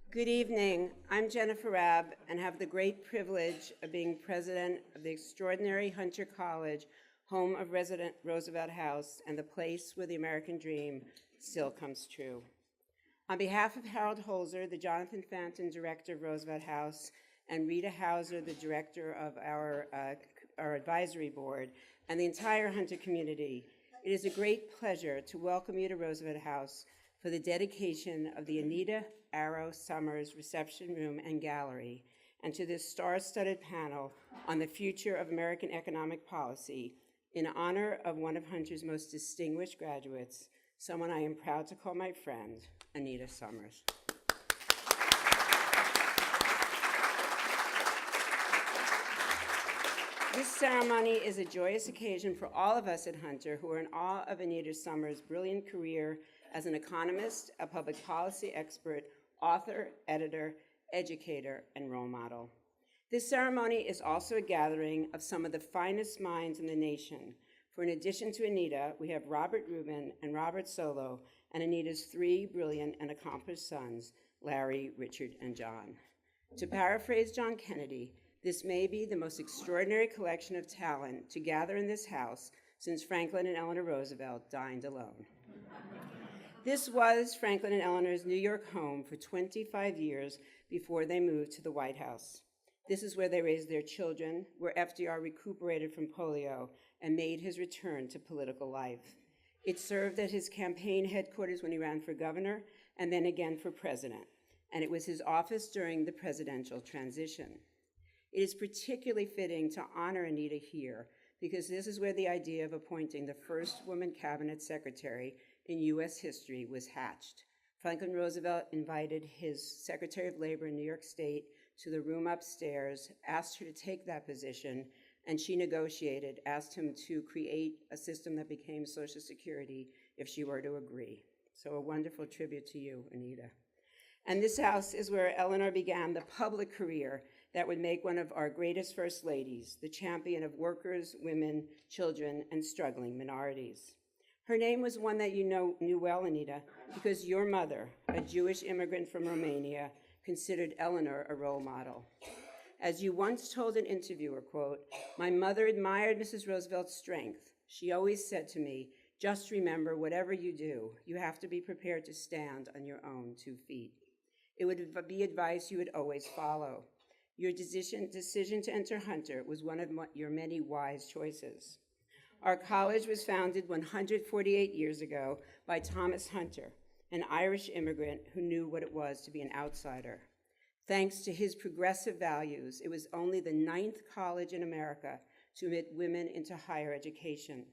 Good evening. I'm Jennifer Rabb and have the great privilege of being president of the extraordinary Hunter College, home of resident Roosevelt House and the place where the American dream still comes true. On behalf of Harold Holzer, the Jonathan Fanton director of Roosevelt House, and Rita Hauser, the director of our advisory board, and the entire Hunter community, it is a great pleasure to welcome you to Roosevelt House for the dedication of the Anita Arrow Summers Reception Room and Gallery, and to this star-studded panel on the future of American economic policy in honor of one of Hunter's most distinguished graduates, someone I am proud to call my friend, Anita Summers. This ceremony is a joyous occasion for all of us at Hunter who are in awe of Anita Summers' brilliant career as an economist, a public policy expert, author, editor, educator, and role model. This ceremony is also a gathering of some of the finest minds in the nation. For in addition to Anita, we have Robert Rubin and Robert Solow, and Anita's three brilliant and accomplished sons, Larry, Richard, and John. To paraphrase John Kennedy, this may be the most extraordinary collection of talent to gather in this house since Franklin and Eleanor Roosevelt dined alone. This was Franklin and Eleanor's New York home for 25 years before they moved to the White House. This is where they raised their children, where FDR recuperated from polio and made his return to political life. It served as his campaign headquarters when he ran for governor and then again for president, and it was his office during the presidential transition. It is particularly fitting to honor Anita here because this is where the idea of appointing the first woman cabinet secretary in U.S. history was hatched. Franklin Roosevelt invited his Secretary of Labor in New York State to the room upstairs, asked her to take that position, and she negotiated, asked him to create a system that became Social Security if she were to agree. So a wonderful tribute to you, Anita. And this house is where Eleanor began the public career that would make one of our greatest first ladies, the champion of workers, women, children, and struggling minorities. Her name was one that you knew well, Anita, because your mother, a Jewish immigrant from Romania, considered Eleanor a role model. As you once told an interviewer, quote, "My mother admired Mrs. Roosevelt's strength. She always said to me, just remember, whatever you do, you have to be prepared to stand on your own 2 feet. It would be advice you would always follow. Your decision to enter Hunter was one of your many wise choices. Our college was founded 148 years ago by Thomas Hunter, an Irish immigrant who knew what it was to be an outsider. Thanks to his progressive values, it was only the 9th college in America to admit women into higher education,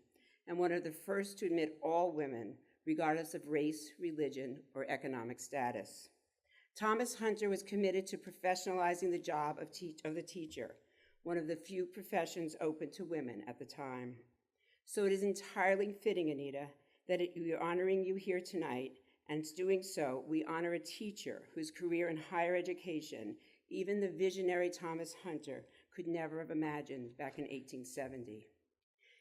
and one of the first to admit all women, regardless of race, religion, or economic status. Thomas Hunter was committed to professionalizing the job of the teacher, one of the few professions open to women at the time. So it is entirely fitting, Anita, that we are honoring you here tonight, and doing so, we honor a teacher whose career in higher education, even the visionary Thomas Hunter could never have imagined back in 1870.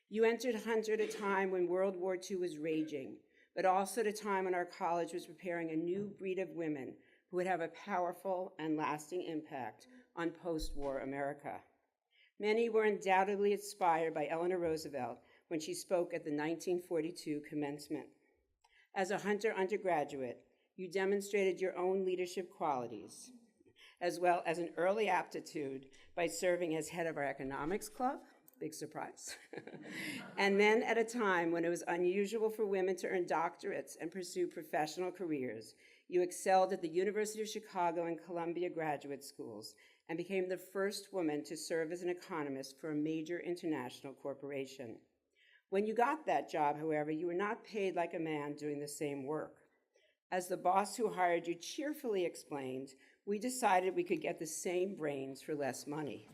You entered Hunter at a time when World War II was raging, but also at a time when our college was preparing a new breed of women who would have a powerful and lasting impact on post-war America. Many were undoubtedly inspired by Eleanor Roosevelt when she spoke at the 1942 commencement. As a Hunter undergraduate, you demonstrated your own leadership qualities, as well as an early aptitude by serving as head of our economics club, big surprise, and then at a time when it was unusual for women to earn doctorates and pursue professional careers, you excelled at the University of Chicago and Columbia graduate schools and became the first woman to serve as an economist for a major international corporation. When you got that job, however, you were not paid like a man doing the same work. As the boss who hired you cheerfully explained, we decided we could get the same brains for less money.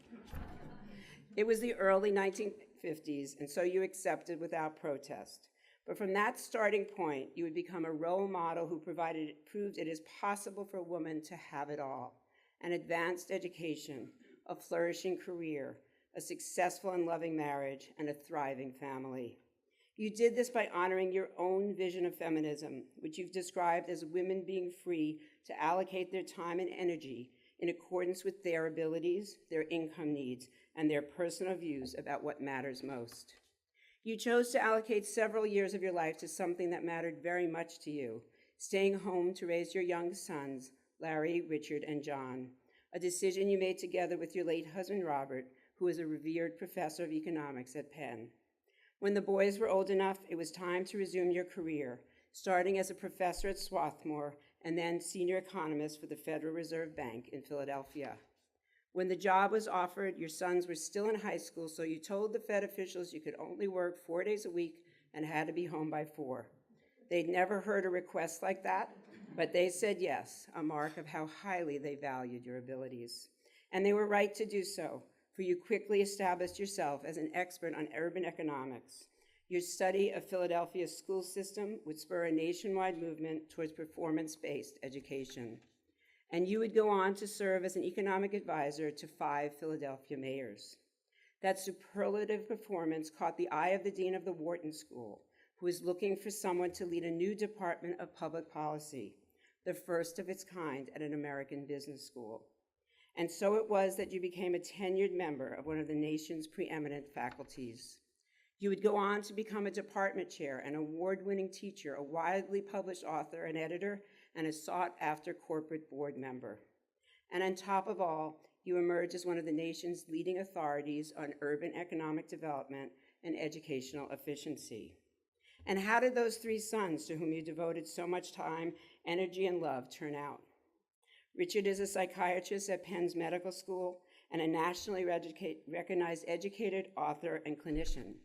It was the early 1950s, and so you accepted without protest. But from that starting point, you would become a role model who proved it is possible for a woman to have it all: an advanced education, a flourishing career, a successful and loving marriage, and a thriving family. You did this by honoring your own vision of feminism, which you've described as women being free to allocate their time and energy in accordance with their abilities, their income needs, and their personal views about what matters most. You chose to allocate several years of your life to something that mattered very much to you, staying home to raise your young sons, Larry, Richard, and John, a decision you made together with your late husband, Robert, who was a revered professor of economics at Penn. When the boys were old enough, it was time to resume your career, starting as a professor at Swarthmore and then senior economist for the Federal Reserve Bank in Philadelphia. When the job was offered, your sons were still in high school, so you told the Fed officials you could only work 4 days a week and had to be home by 4. They'd never heard a request like that, but they said yes, a mark of how highly they valued your abilities. And they were right to do so, for you quickly established yourself as an expert on urban economics. Your study of Philadelphia's school system would spur a nationwide movement towards performance-based education. And you would go on to serve as an economic advisor to 5 Philadelphia mayors. That superlative performance caught the eye of the dean of the Wharton School, who was looking for someone to lead a new department of public policy, the first of its kind at an American business school. And so it was that you became a tenured member of one of the nation's preeminent faculties. You would go on to become a department chair, an award-winning teacher, a widely published author and editor, and a sought-after corporate board member. And on top of all, you emerged as one of the nation's leading authorities on urban economic development and educational efficiency. And how did those 3 sons, to whom you devoted so much time, energy, and love, turn out? Richard is a psychiatrist at Penn's Medical School and a nationally recognized educated author and clinician.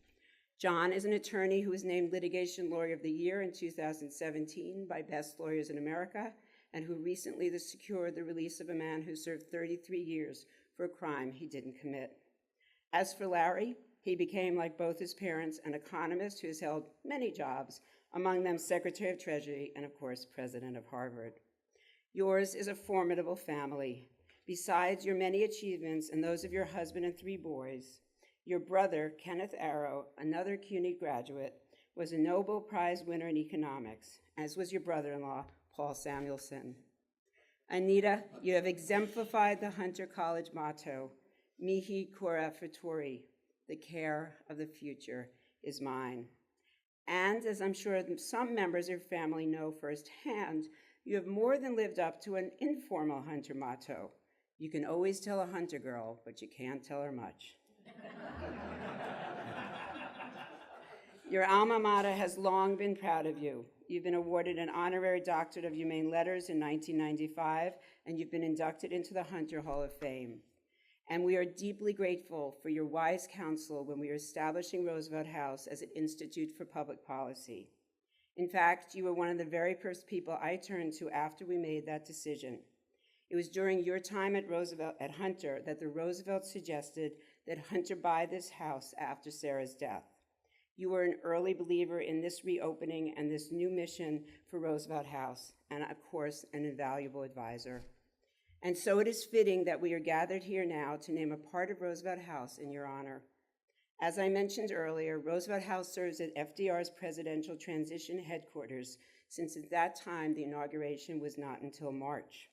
John is an attorney who was named Litigation Lawyer of the Year in 2017 by Best Lawyers in America, and who recently secured the release of a man who served 33 years for a crime he didn't commit. As for Larry, he became, like both his parents, an economist who has held many jobs, among them Secretary of Treasury and, of course, President of Harvard. Yours is a formidable family. Besides your many achievements and those of your husband and 3 boys, your brother, Kenneth Arrow, another CUNY graduate, was a Nobel Prize winner in economics, as was your brother-in-law, Paul Samuelson. Anita, you have exemplified the Hunter College motto, Mihi Cura Futuri, the care of the future is mine. And as I'm sure some members of your family know firsthand, you have more than lived up to an informal Hunter motto. You can always tell a Hunter girl, but you can't tell her much. Your alma mater has long been proud of you. You've been awarded an honorary doctorate of humane letters in 1995, and you've been inducted into the Hunter Hall of Fame. And we are deeply grateful for your wise counsel when we were establishing Roosevelt House as an institute for public policy. In fact, you were one of the very first people I turned to after we made that decision. It was during your time at Hunter that the Roosevelts suggested that Hunter buy this house after Sarah's death. You were an early believer in this reopening and this new mission for Roosevelt House, and of course, an invaluable advisor. And so it is fitting that we are gathered here now to name a part of Roosevelt House in your honor. As I mentioned earlier, Roosevelt House serves as FDR's presidential transition headquarters, since at that time the inauguration was not until March.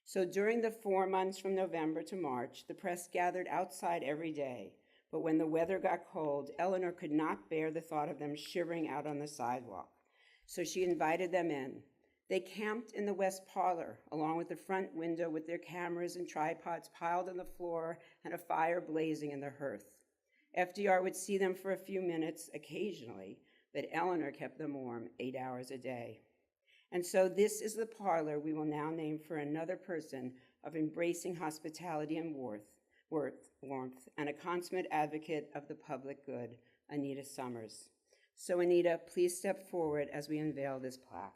So during the 4 months from November to March, the press gathered outside every day. But when the weather got cold, Eleanor could not bear the thought of them shivering out on the sidewalk. So she invited them in. They camped in the west parlor, along with the front window with their cameras and tripods piled on the floor and a fire blazing in the hearth. FDR would see them for a few minutes occasionally, but Eleanor kept them warm 8 hours a day. And so this is the parlor we will now name for another person of embracing hospitality and warmth, and a consummate advocate of the public good, Anita Summers. So Anita, please step forward as we unveil this plaque.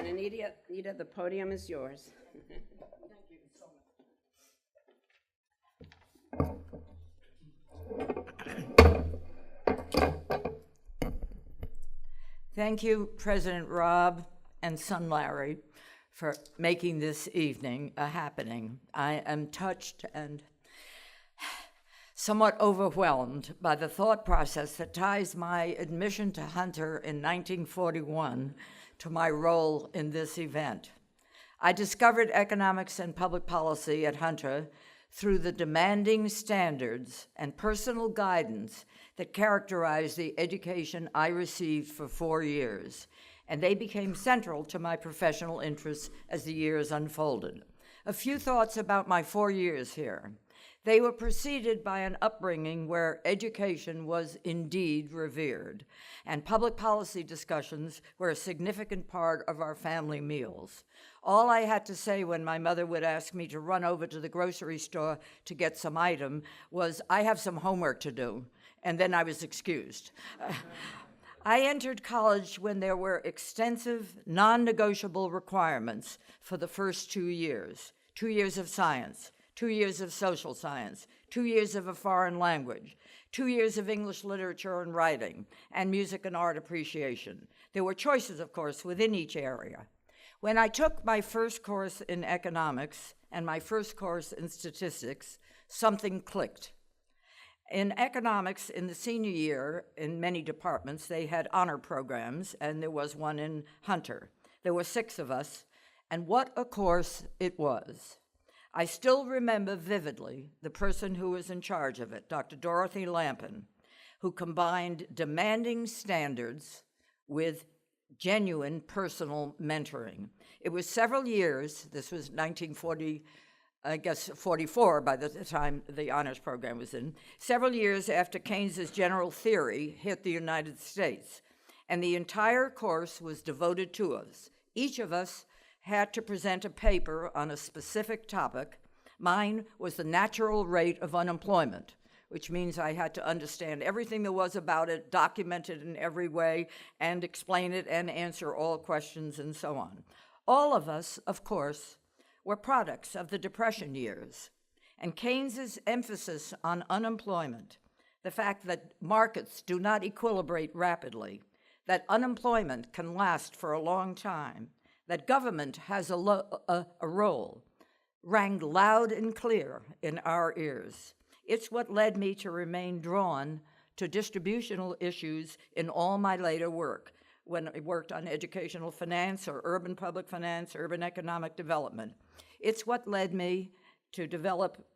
And Anita, the podium is yours. Thank you, President Rob and son Larry, for making this evening a happening. I am touched and somewhat overwhelmed by the thought process that ties my admission to Hunter in 1941 to my role in this event. I discovered economics and public policy at Hunter through the demanding standards and personal guidance that characterized the education I received for 4 years, and they became central to my professional interests as the years unfolded. A few thoughts about my 4 years here. They were preceded by an upbringing where education was indeed revered, and public policy discussions were a significant part of our family meals. All I had to say when my mother would ask me to run over to the grocery store to get some item was, "I have some homework to do," and then I was excused. I entered college when there were extensive, non-negotiable requirements for the first 2 years. 2 years of science, 2 years of social science, 2 years of a foreign language, 2 years of English literature and writing, and music and art appreciation. There were choices, of course, within each area. When I took my first course in economics and my first course in statistics, something clicked. In economics, in the senior year, in many departments, they had honor programs, and there was one in Hunter. There were 6 of us, and what a course it was. I still remember vividly the person who was in charge of it, Dr. Dorothy Lampin, who combined demanding standards with genuine personal mentoring. It was several years, this was 1940, I guess 44 by the time the honors program was in, several years after Keynes's general theory hit the United States, and the entire course was devoted to us. Each of us had to present a paper on a specific topic. Mine was the natural rate of unemployment, which means I had to understand everything there was about it, document it in every way, and explain it and answer all questions and so on. All of us, of course, were products of the Depression years, and Keynes's emphasis on unemployment, the fact that markets do not equilibrate rapidly, that unemployment can last for a long time, that government has a role, rang loud and clear in our ears. It's what led me to remain drawn to distributional issues in all my later work, when I worked on educational finance or urban public finance, urban economic development. It's what led me to develop,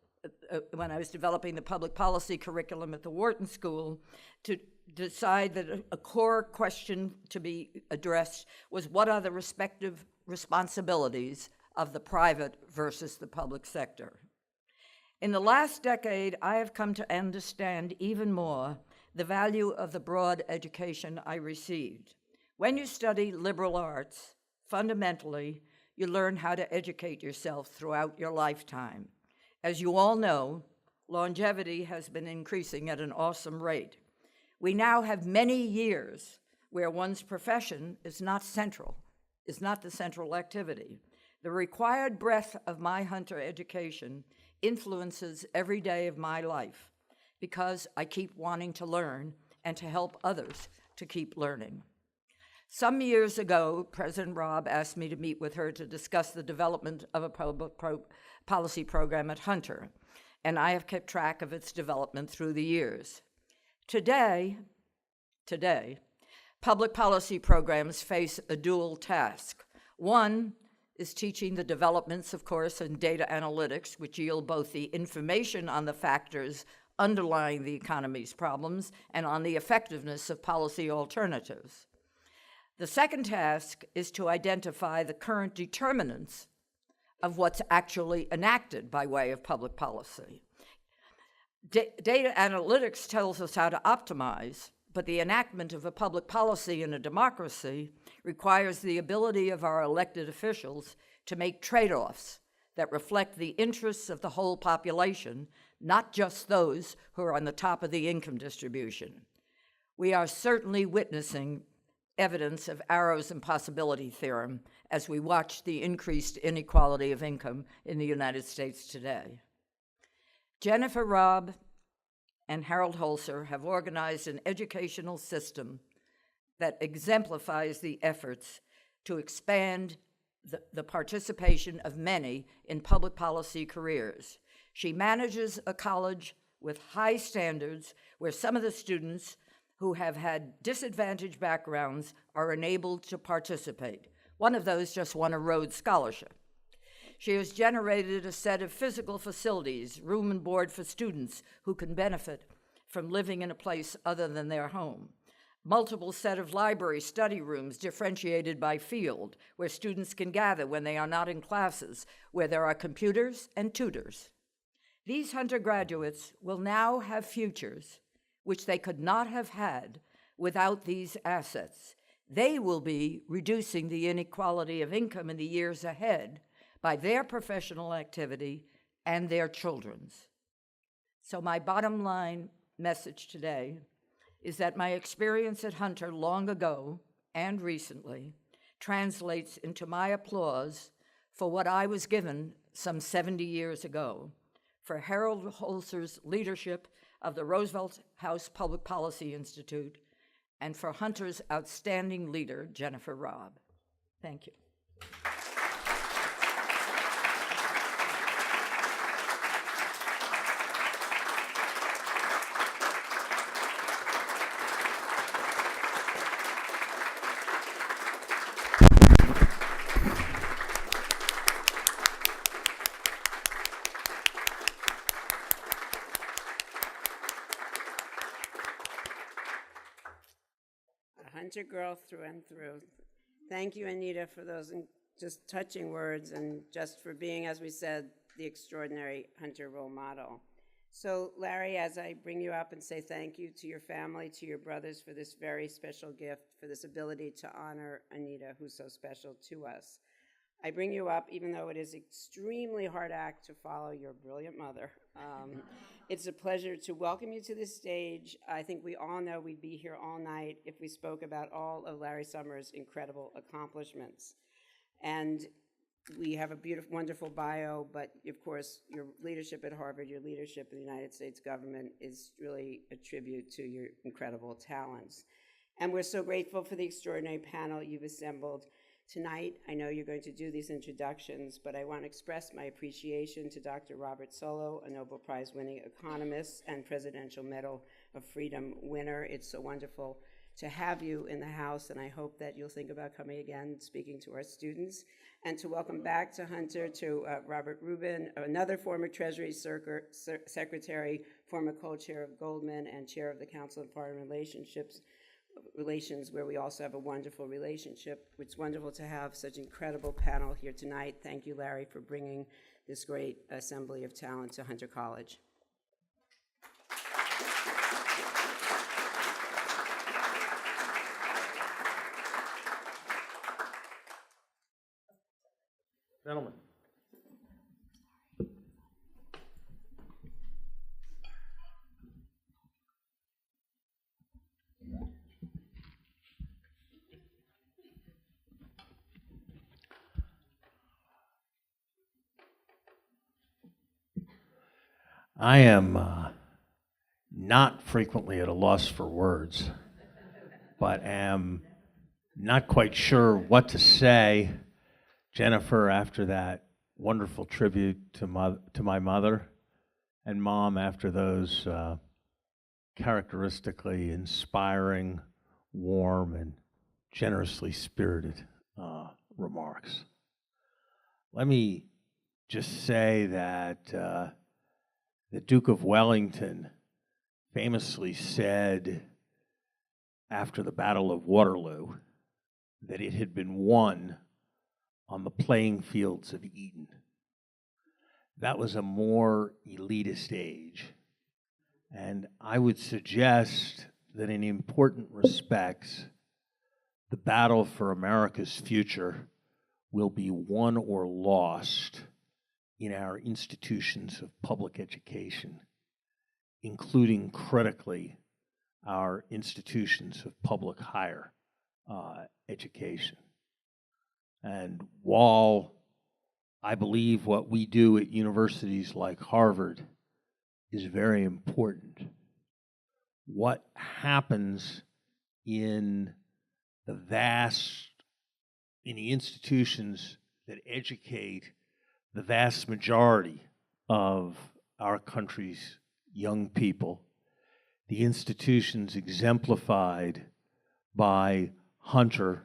when I was developing the public policy curriculum at the Wharton School, to decide that a core question to be addressed was, what are the respective responsibilities of the private versus the public sector? In the last decade, I have come to understand even more the value of the broad education I received. When you study liberal arts, fundamentally, you learn how to educate yourself throughout your lifetime. As you all know, longevity has been increasing at an awesome rate. We now have many years where one's profession is not central, is not the central activity. The required breadth of my Hunter education influences every day of my life because I keep wanting to learn and to help others to keep learning. Some years ago, President Rob asked me to meet with her to discuss the development of a public policy program at Hunter, and I have kept track of its development through the years. Today, public policy programs face a dual task. One is teaching the developments, of course, in data analytics, which yield both the information on the factors underlying the economy's problems and on the effectiveness of policy alternatives. The second task is to identify the current determinants of what's actually enacted by way of public policy. Data analytics tells us how to optimize, but the enactment of a public policy in a democracy requires the ability of our elected officials to make trade-offs that reflect the interests of the whole population, not just those who are on the top of the income distribution. We are certainly witnessing evidence of Arrow's impossibility theorem as we watch the increased inequality of income in the United States today. Jennifer Robb and Harold Holzer have organized an educational system that exemplifies the efforts to expand the participation of many in public policy careers. She manages a college with high standards where some of the students who have had disadvantaged backgrounds are enabled to participate. One of those just won a Rhodes Scholarship. She has generated a set of physical facilities, room and board for students who can benefit from living in a place other than their home. Multiple set of library study rooms differentiated by field, where students can gather when they are not in classes, where there are computers and tutors. These Hunter graduates will now have futures which they could not have had without these assets. They will be reducing the inequality of income in the years ahead by their professional activity and their children's. So my bottom line message today is that my experience at Hunter long ago and recently translates into my applause for what I was given some 70 years ago, for Harold Holzer's leadership of the Roosevelt House Public Policy Institute, and for Hunter's outstanding leader, Jennifer Robb. Thank you. Hunter girl through and through. Thank you, Anita, for those just touching words and just for being, as we said, the extraordinary Hunter role model. So, Larry, as I bring you up and say thank you to your family, to your brothers for this very special gift, for this ability to honor Anita, who's so special to us. I bring you up, even though it is an extremely hard act to follow your brilliant mother. It's a pleasure to welcome you to this stage. I think we all know we'd be here all night if we spoke about all of Larry Summers' incredible accomplishments. And we have a beautiful, wonderful bio, but of course, your leadership at Harvard, your leadership in the United States government is really a tribute to your incredible talents. And we're so grateful for the extraordinary panel you've assembled tonight. I know you're going to do these introductions, but I want to express my appreciation to Dr. Robert Solow, a Nobel Prize-winning economist and Presidential Medal of Freedom winner. It's so wonderful to have you in the House, and I hope that you'll think about coming again, speaking to our students. And to welcome back to Hunter to Robert Rubin, another former Treasury Secretary, former co-chair of Goldman, and chair of the Council on Foreign Relations, where we also have a wonderful relationship. It's wonderful to have such an incredible panel here tonight. Thank you, Larry, for bringing this great assembly of talent to Hunter College. Gentlemen. I am not frequently at a loss for words, but am not quite sure what to say, Jennifer, after that wonderful tribute to my mother, and Mom, after those characteristically inspiring, warm, and generously spirited remarks. Let me just say that the Duke of Wellington famously said after the Battle of Waterloo that it had been won on the playing fields of Eton. That was a more elitist age. And I would suggest that in important respects, the battle for America's future will be won or lost in our institutions of public education, including critically our institutions of public higher education. And while I believe what we do at universities like Harvard is very important, what happens in the institutions that educate the vast majority of our country's young people, the institutions exemplified by Hunter,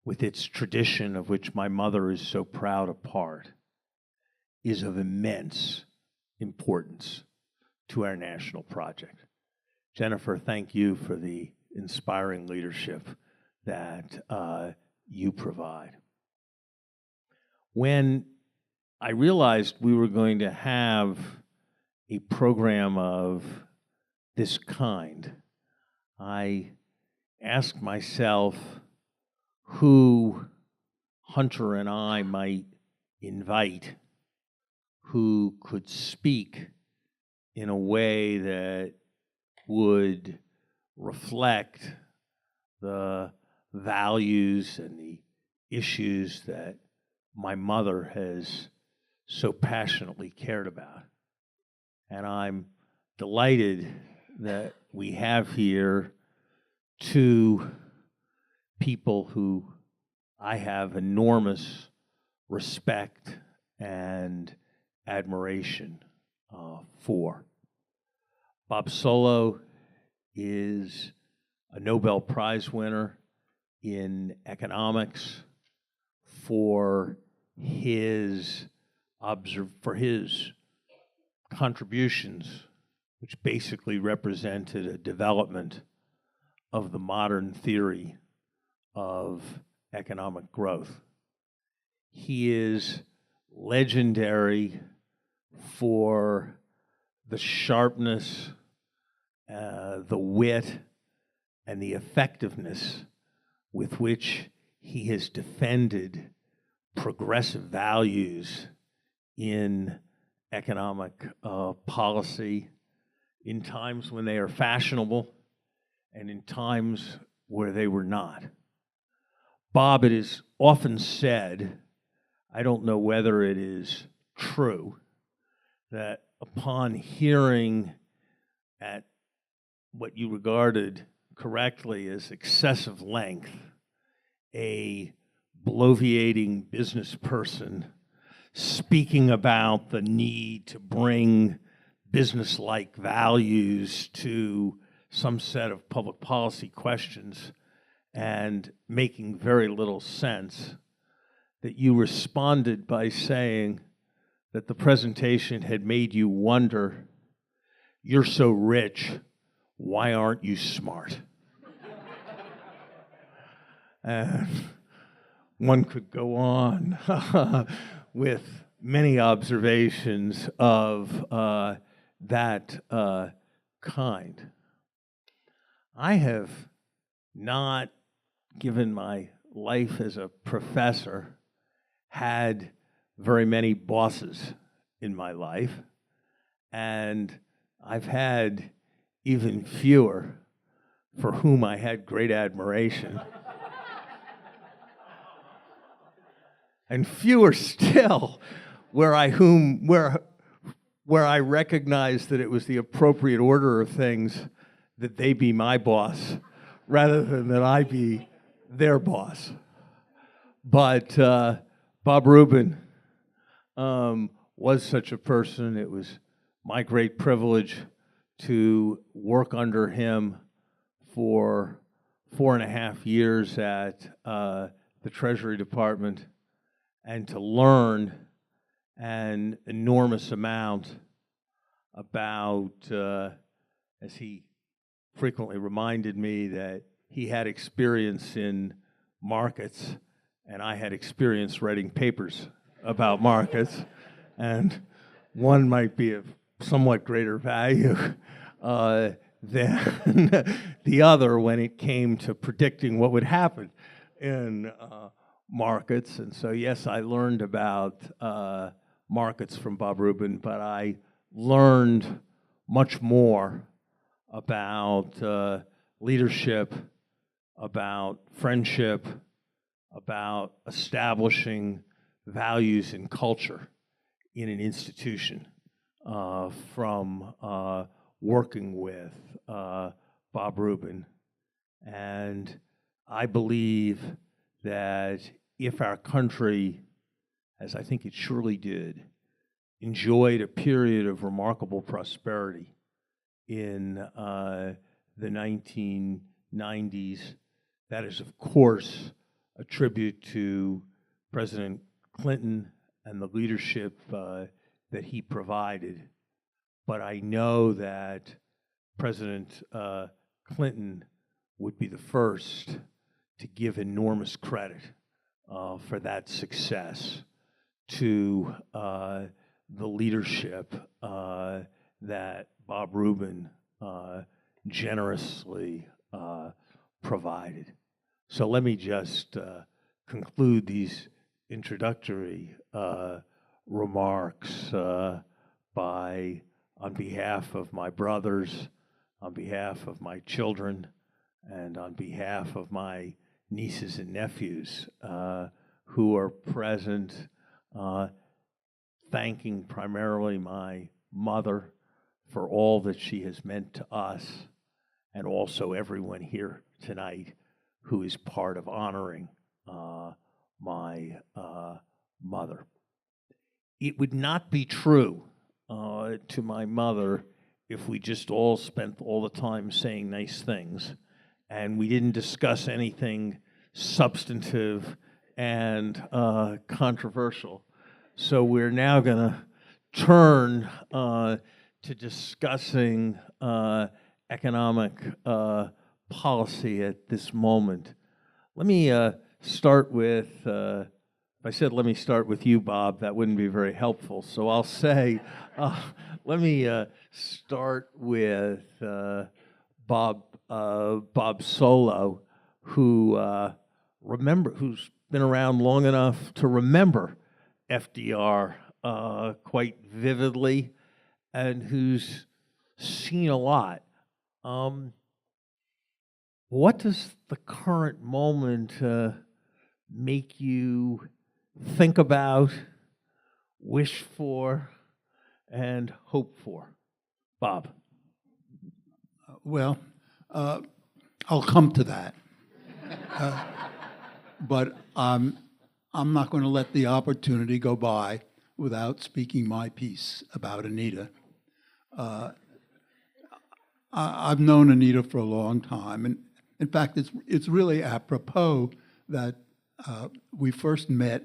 with its tradition of which my mother is so proud a part, is of immense importance to our national project. Jennifer, thank you for the inspiring leadership that you provide. When I realized we were going to have a program of this kind, I asked myself who Hunter and I might invite who could speak in a way that would reflect the values and the issues that my mother has so passionately cared about. And I'm delighted that we have here two people who I have enormous respect and admiration for. Bob Solow is a Nobel Prize winner in economics for his contributions, which basically represented a development of the modern theory of economic growth. He is legendary for the sharpness, the wit, and the effectiveness with which he has defended progressive values in economic policy in times when they are fashionable and in times where they were not. Bob, it is often said, I don't know whether it is true, that upon hearing at what you regarded correctly as excessive length, a bloviating business person speaking about the need to bring business-like values to some set of public policy questions and making very little sense, that you responded by saying that the presentation had made you wonder, you're so rich, why aren't you smart? And one could go on with many observations of that kind. I have not, given my life as a professor, had very many bosses in my life, and I've had even fewer for whom I had great admiration. And fewer still where I recognized that it was the appropriate order of things that they be my boss rather than that I be their boss. But Bob Rubin was such a person. It was my great privilege to work under him for 4.5 years at the Treasury Department and to learn an enormous amount about, as he frequently reminded me, that he had experience in markets and I had experience writing papers about markets, and one might be of somewhat greater value than the other when it came to predicting what would happen in markets. And so, yes, I learned about markets from Bob Rubin, but I learned much more about leadership, about friendship, about establishing values and culture in an institution from working with Bob Rubin. And I believe that if our country, as I think it surely did, enjoyed a period of remarkable prosperity in the 1990s, that is, of course, a tribute to President Clinton and the leadership that he provided. But I know that President Clinton would be the first to give enormous credit for that success to the leadership that Bob Rubin generously provided. So let me just conclude these introductory remarks by, on behalf of my brothers, on behalf of my children, and on behalf of my nieces and nephews who are present, thanking primarily my mother for all that she has meant to us, and also everyone here tonight who is part of honoring my mother. It would not be true to my mother if we just all spent all the time saying nice things and we didn't discuss anything substantive and controversial. So we're now going to turn to discussing economic policy at this moment. Let me start with, if I said let me start with you, Bob, that wouldn't be very helpful. So I'll say, let me start with Bob Solow, who's been around long enough to remember FDR quite vividly, and who's seen a lot. What does the current moment make you think about, wish for, and hope for? Bob. Well, I'll come to that. But I'm not going to let the opportunity go by without speaking my piece about Anita. I've known Anita for a long time, and in fact, it's really apropos that we first met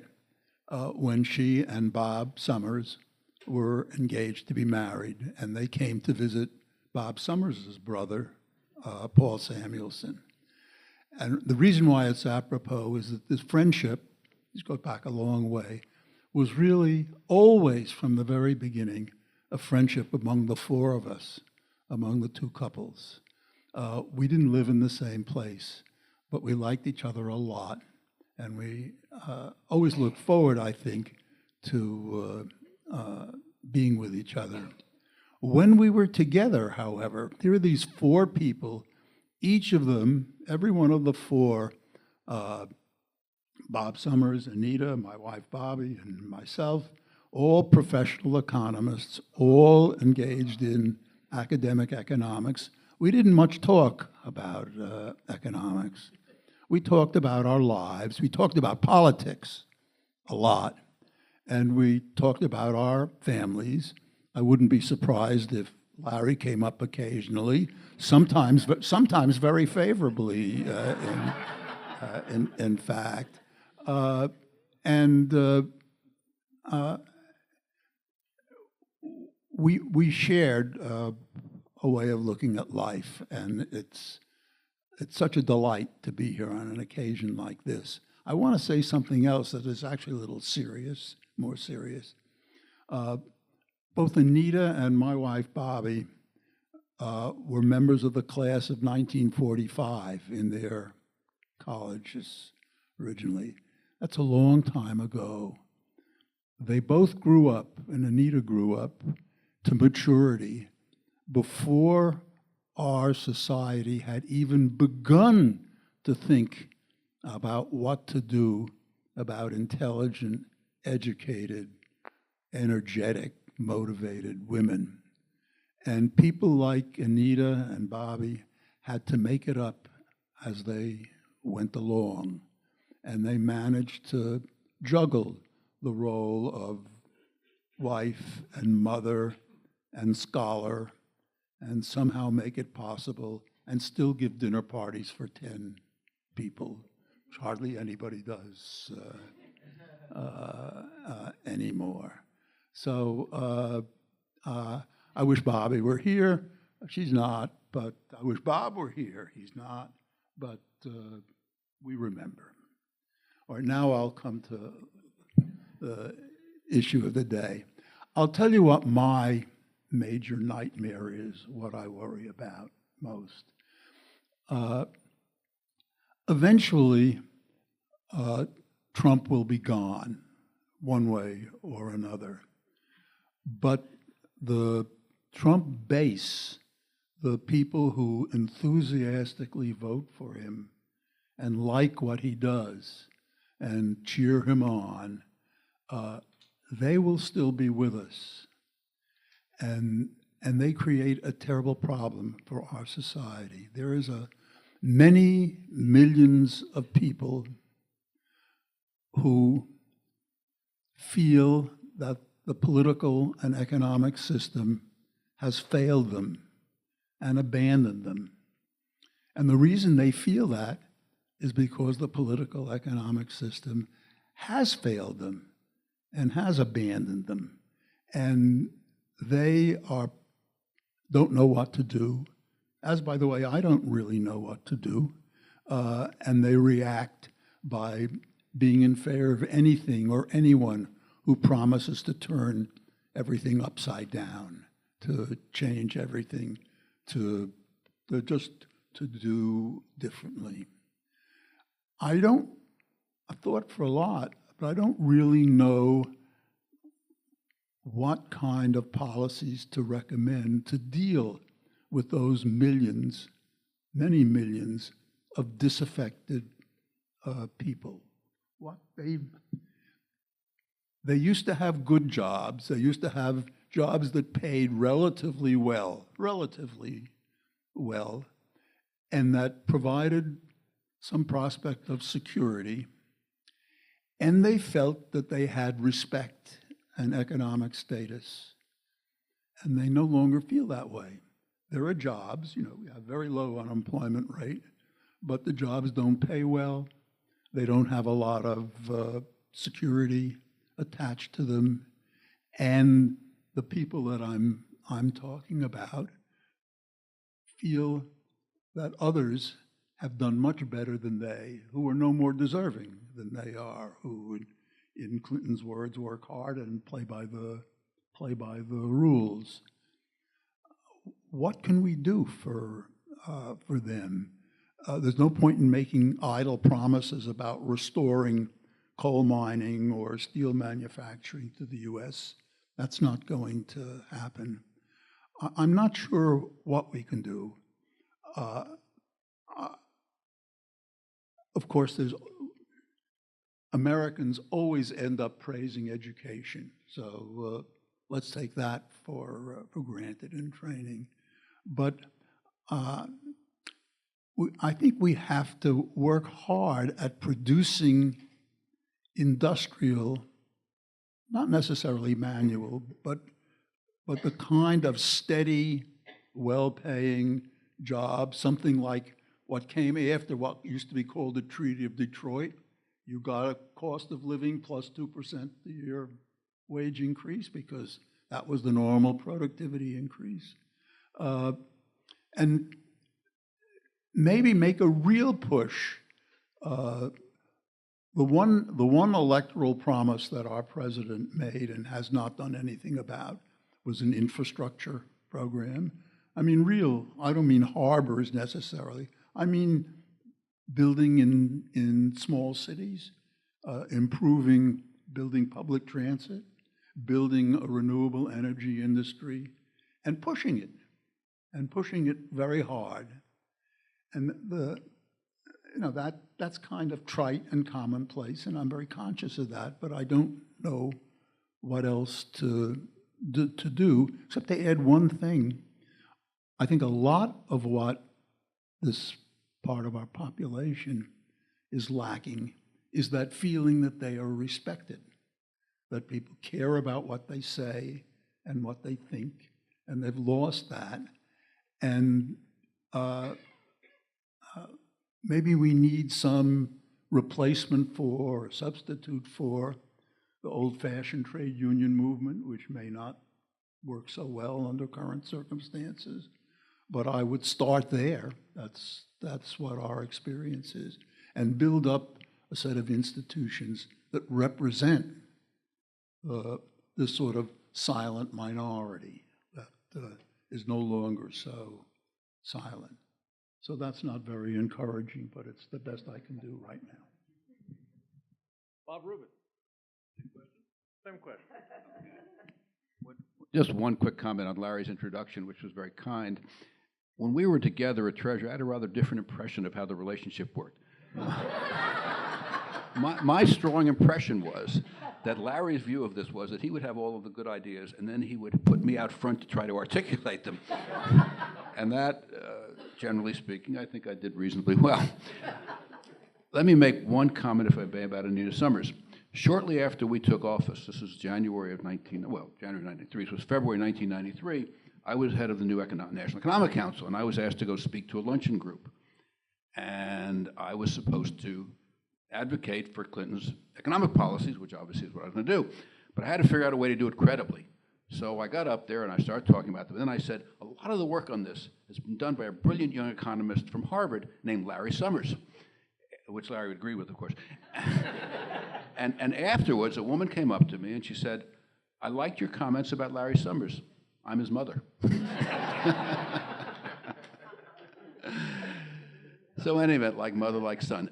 when she and Bob Summers were engaged to be married, and they came to visit Bob Summers' brother, Paul Samuelson. And the reason why it's apropos is that this friendship, this goes back a long way, was really always from the very beginning a friendship among the four of us, among the two couples. We didn't live in the same place, but we liked each other a lot, and we always looked forward, I think, to being with each other. When we were together, however, here are these four people, each of them, every one of the four, Bob Summers, Anita, my wife Bobby, and myself, all professional economists, all engaged in academic economics. We didn't much talk about economics. We talked about our lives. We talked about politics a lot. And we talked about our families. I wouldn't be surprised if Larry came up occasionally, sometimes very favorably, in fact. We shared a way of looking at life, and it's such a delight to be here on an occasion like this. I want to say something else that is actually a little serious, more serious. Both Anita and my wife Bobby were members of the class of 1945 in their colleges originally. That's a long time ago. They both grew up, and Anita grew up to maturity before our society had even begun to think about what to do about intelligent, educated, energetic, motivated women. And people like Anita and Bobby had to make it up as they went along. And they managed to juggle the role of wife and mother and scholar and somehow make it possible and still give dinner parties for 10 people, which hardly anybody does anymore. So I wish Bobby were here. She's not, but I wish Bob were here. He's not, but we remember. All right, now I'll come to the issue of the day. I'll tell you what my major nightmare is, what I worry about most. Eventually, Trump will be gone, one way or another. But the Trump base, the people who enthusiastically vote for him and like what he does and cheer him on, they will still be with us. And they create a terrible problem for our society. There is many millions of people who feel that the political and economic system has failed them and abandoned them. And the reason they feel that is because the political economic system has failed them and has abandoned them. And they don't know what to do, as, by the way, I don't really know what to do. And they react by being in favor of anything or anyone who promises to turn everything upside down, to change everything, to do differently. I thought for a lot, but I don't really know what kind of policies to recommend to deal with those millions, many millions of disaffected people. They used to have good jobs. They used to have jobs that paid relatively well, and that provided some prospect of security. And they felt that they had respect and economic status. And they no longer feel that way. There are jobs, we have a very low unemployment rate, but the jobs don't pay well. They don't have a lot of security attached to them. And the people that I'm talking about feel that others have done much better than they, who are no more deserving than they are, who, in Clinton's words, work hard and play by the rules. What can we do for them? There's no point in making idle promises about restoring coal mining or steel manufacturing to the U.S. That's not going to happen. I'm not sure what we can do. Of course, Americans always end up praising education, so let's take that for granted in training. But I think we have to work hard at producing industrial, not necessarily manual, but the kind of steady, well-paying job, something like what came after what used to be called the Treaty of Detroit. You got a cost of living plus 2% a year wage increase because that was the normal productivity increase. And maybe make a real push. The one electoral promise that our president made and has not done anything about was an infrastructure program. I mean, I don't mean harbors necessarily. I mean building in small cities, building public transit, building a renewable energy industry, and pushing it very hard. And that's kind of trite and commonplace, and I'm very conscious of that, but I don't know what else to do, except to add one thing. I think a lot of what this part of our population is lacking is that feeling that they are respected, that people care about what they say and what they think, and they've lost that. And maybe we need some replacement for, or substitute for, the old-fashioned trade union movement, which may not work so well under current circumstances. But I would start there. That's what our experience is, and build up a set of institutions that represent this sort of silent minority that is no longer so silent. So that's not very encouraging, but it's the best I can do right now. Bob Rubin. Same question. Just one quick comment on Larry's introduction, which was very kind. When we were together at Treasury, I had a rather different impression of how the relationship worked. My strong impression was that Larry's view of this was that he would have all of the good ideas, and then he would put me out front to try to articulate them. And that, generally speaking, I think I did reasonably well. Let me make one comment, if I may, about Anita Summers. Shortly after we took office, this was January 93, it was February 1993, I was head of the new National Economic Council, and I was asked to go speak to a luncheon group. And I was supposed to advocate for Clinton's economic policies, which obviously is what I was going to do. But I had to figure out a way to do it credibly. So I got up there and I started talking about them. And then I said, a lot of the work on this has been done by a brilliant young economist from Harvard named Larry Summers, which Larry would agree with, of course. And afterwards, a woman came up to me and she said, I liked your comments about Larry Summers. I'm his mother. So anyway, like mother, like son.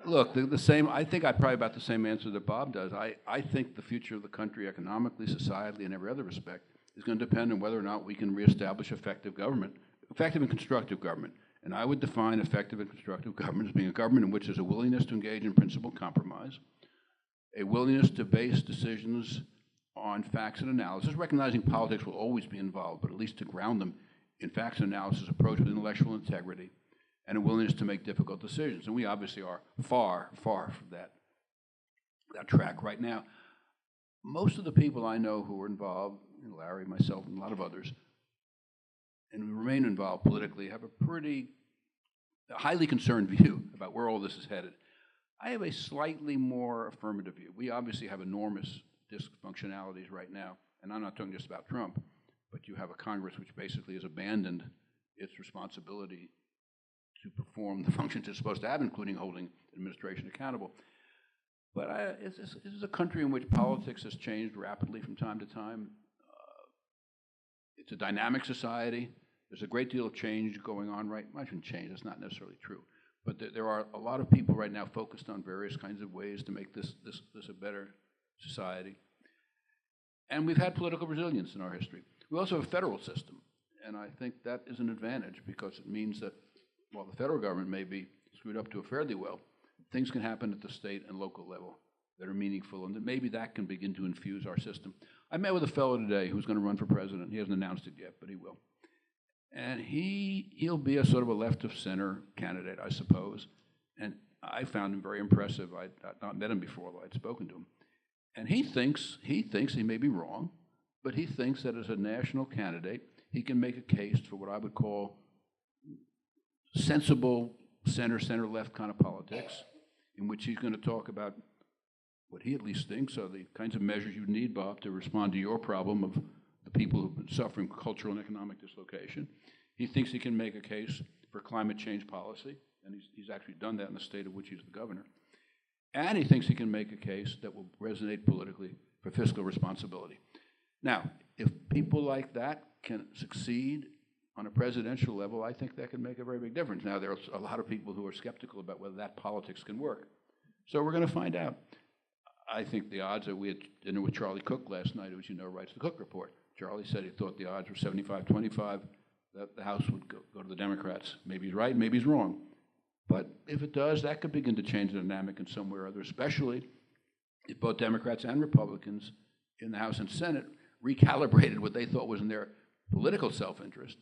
Look, the same. I think I probably about the same answer that Bob does. I think the future of the country, economically, societally, in every other respect, is going to depend on whether or not we can reestablish effective government, effective and constructive government. And I would define effective and constructive government as being a government in which there's a willingness to engage in principled compromise, a willingness to base decisions on facts and analysis, recognizing politics will always be involved, but at least to ground them in facts and analysis approach with intellectual integrity, and a willingness to make difficult decisions. And we obviously are far, far from that track right now. Most of the people I know who are involved, Larry, myself, and a lot of others, and who remain involved politically, have a highly concerned view about where all this is headed. I have a slightly more affirmative view. We obviously have enormous dysfunctionalities right now, and I'm not talking just about Trump, but you have a Congress which basically has abandoned its responsibility to perform the functions it's supposed to have, including holding administration accountable. But this is a country in which politics has changed rapidly from time to time. It's a dynamic society. There's a great deal of change going on I shouldn't change, that's not necessarily true. But there are a lot of people right now focused on various kinds of ways to make this a better society. And we've had political resilience in our history. We also have a federal system, and I think that is an advantage because it means that while the federal government may be screwed up to it fairly well, things can happen at the state and local level that are meaningful, and that maybe that can begin to infuse our system. I met with a fellow today who's going to run for president. He hasn't announced it yet, but he will. And he'll be a sort of a left-of-center candidate, I suppose. And I found him very impressive. I'd not met him before, although I'd spoken to him. And he thinks he may be wrong, but he thinks that as a national candidate, he can make a case for what I would call sensible center-left kind of politics, in which he's going to talk about what he at least thinks are the kinds of measures you need, Bob, to respond to your problem of the people who've been suffering cultural and economic dislocation. He thinks he can make a case for climate change policy, and he's actually done that in the state of which he's the governor. And he thinks he can make a case that will resonate politically for fiscal responsibility. Now, if people like that can succeed on a presidential level, I think that can make a very big difference. Now, there are a lot of people who are skeptical about whether that politics can work. So we're going to find out. I think the odds are, we had dinner with Charlie Cook last night, who, as you know, writes the Cook Report. Charlie said he thought the odds were 75-25 that the House would go to the Democrats. Maybe he's right, maybe he's wrong. But if it does, that could begin to change the dynamic in some way or other, especially if both Democrats and Republicans in the House and Senate recalibrated what they thought was in their political self-interest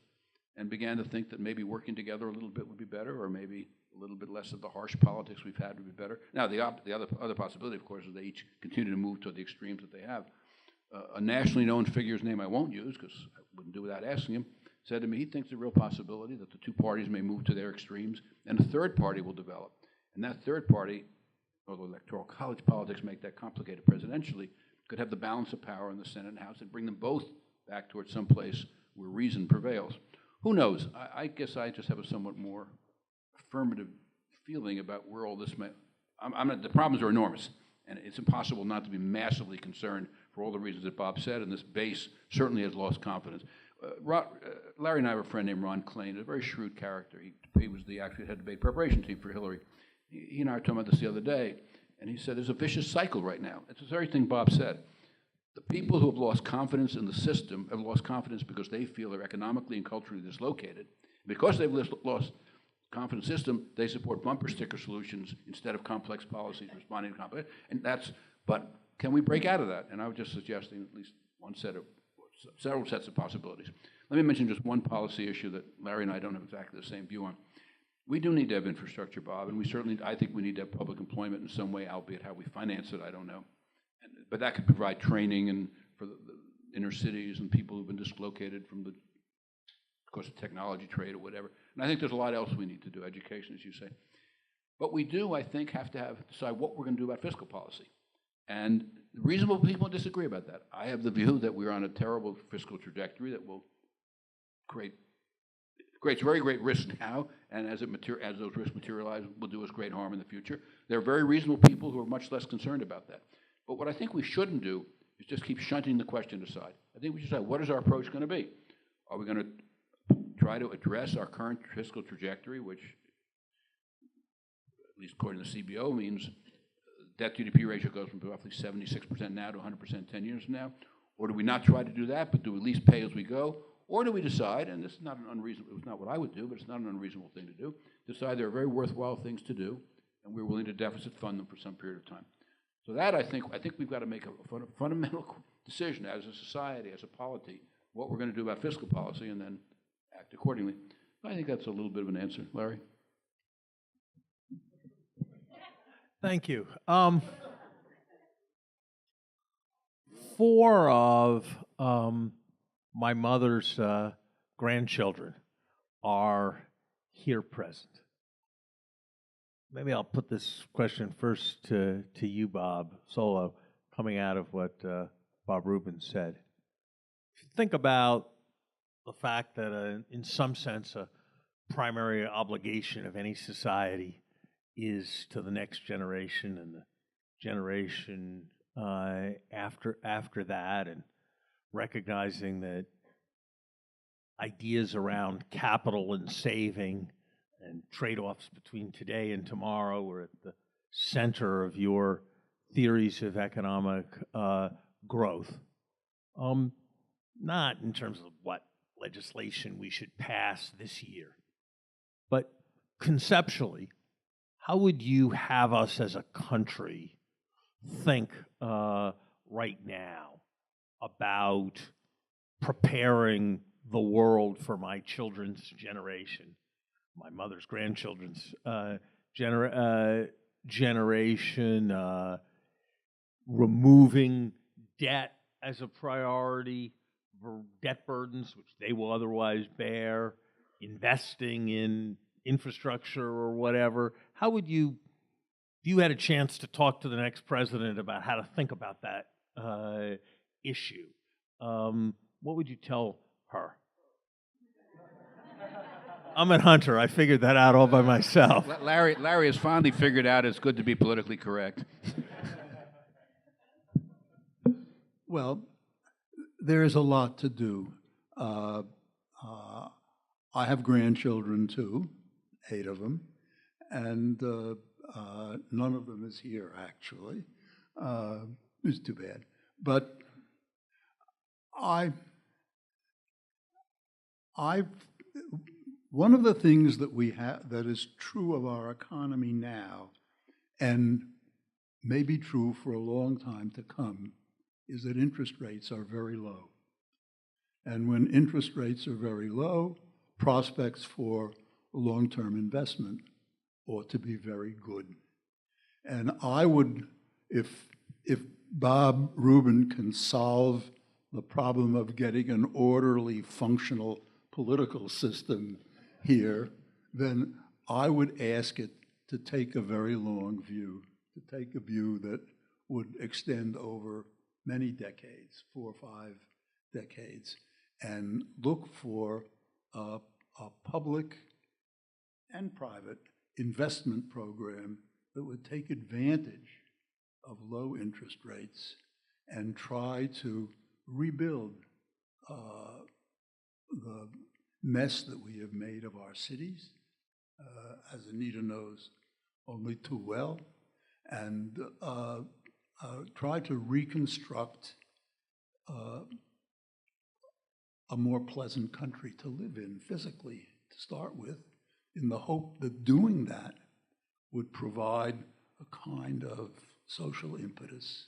and began to think that maybe working together a little bit would be better, or maybe a little bit less of the harsh politics we've had would be better. Now, the other possibility, of course, is they each continue to move to the extremes that they have. A nationally known figure's name I won't use, because I wouldn't do without asking him, said to me he thinks the real possibility that the two parties may move to their extremes, and a third party will develop. And that third party, although electoral college politics make that complicated presidentially, could have the balance of power in the Senate and House and bring them both back towards some place where reason prevails. Who knows? I guess I just have a somewhat more affirmative feeling about where all this may. The problems are enormous, and it's impossible not to be massively concerned for all the reasons that Bob said, and this base certainly has lost confidence. Larry and I have a friend named Ron Klain, a very shrewd character. He was the actual head debate preparation team for Hillary. He and I were talking about this the other day, and he said there's a vicious cycle right now. It's the very thing Bob said. The people who have lost confidence in the system have lost confidence because they feel they're economically and culturally dislocated. Because they've lost confidence in the system, they support bumper sticker solutions instead of complex policies responding to complex. But can we break out of that? And I was just suggesting at least several sets of possibilities. Let me mention just one policy issue that Larry and I don't have exactly the same view on. We do need to have infrastructure, Bob, and I think we need to have public employment in some way, albeit how we finance it, I don't know. But that could provide training and for the inner cities and people who've been dislocated from of course, the technology trade or whatever. And I think there's a lot else we need to do, education, as you say. But we do, I think, have to decide what we're going to do about fiscal policy. And reasonable people disagree about that. I have the view that we're on a terrible fiscal trajectory that will creates very great risk now, and as those risks materialize, will do us great harm in the future. There are very reasonable people who are much less concerned about that. But what I think we shouldn't do is just keep shunting the question aside. I think we should say, what is our approach going to be? Are we going to try to address our current fiscal trajectory, which, at least according to the CBO, means debt-to-GDP ratio goes from roughly 76% now to 100% 10 years from now? Or do we not try to do that, but do at least pay as we go? Or do we decide, and this is not an unreasonable, it's not what I would do, but it's not an unreasonable thing to do, decide there are very worthwhile things to do, and we're willing to deficit fund them for some period of time. So that, I think we've got to make a fundamental decision as a society, as a polity, what we're going to do about fiscal policy, and then act accordingly. I think that's a little bit of an answer. Larry? Thank you. Four of my mother's grandchildren are here present. Maybe I'll put this question first to you, Bob Solow, coming out of what Bob Rubin said. If you think about the fact that, in some sense, a primary obligation of any society is to the next generation and the generation after that, and recognizing that ideas around capital and saving and trade-offs between today and tomorrow are at the center of your theories of economic growth. Not in terms of what legislation we should pass this year, but conceptually, how would you have us as a country think right now about preparing the world for my children's generation, my mother's grandchildren's generation, removing debt as a priority, debt burdens which they will otherwise bear, investing in infrastructure or whatever? How would you, if you had a chance to talk to the next president about how to think about that issue, what would you tell her? I'm at Hunter. I figured that out all by myself. Larry has finally figured out it's good to be politically correct. Well, there is a lot to do. I have grandchildren too, 8 of them, and none of them is here, actually. It's too bad. But I one of the things that we have that is true of our economy now, and may be true for a long time to come, is that interest rates are very low. And when interest rates are very low, prospects for long-term investment ought to be very good. And I would, if Bob Rubin can solve the problem of getting an orderly, functional political system here, then I would ask it to take a very long view, to take a view that would extend over many decades, 4 or 5 decades, and look for a public and private investment program that would take advantage of low interest rates and try to rebuild the mess that we have made of our cities, as Anita knows only too well, and try to reconstruct a more pleasant country to live in physically to start with, in the hope that doing that would provide a kind of social impetus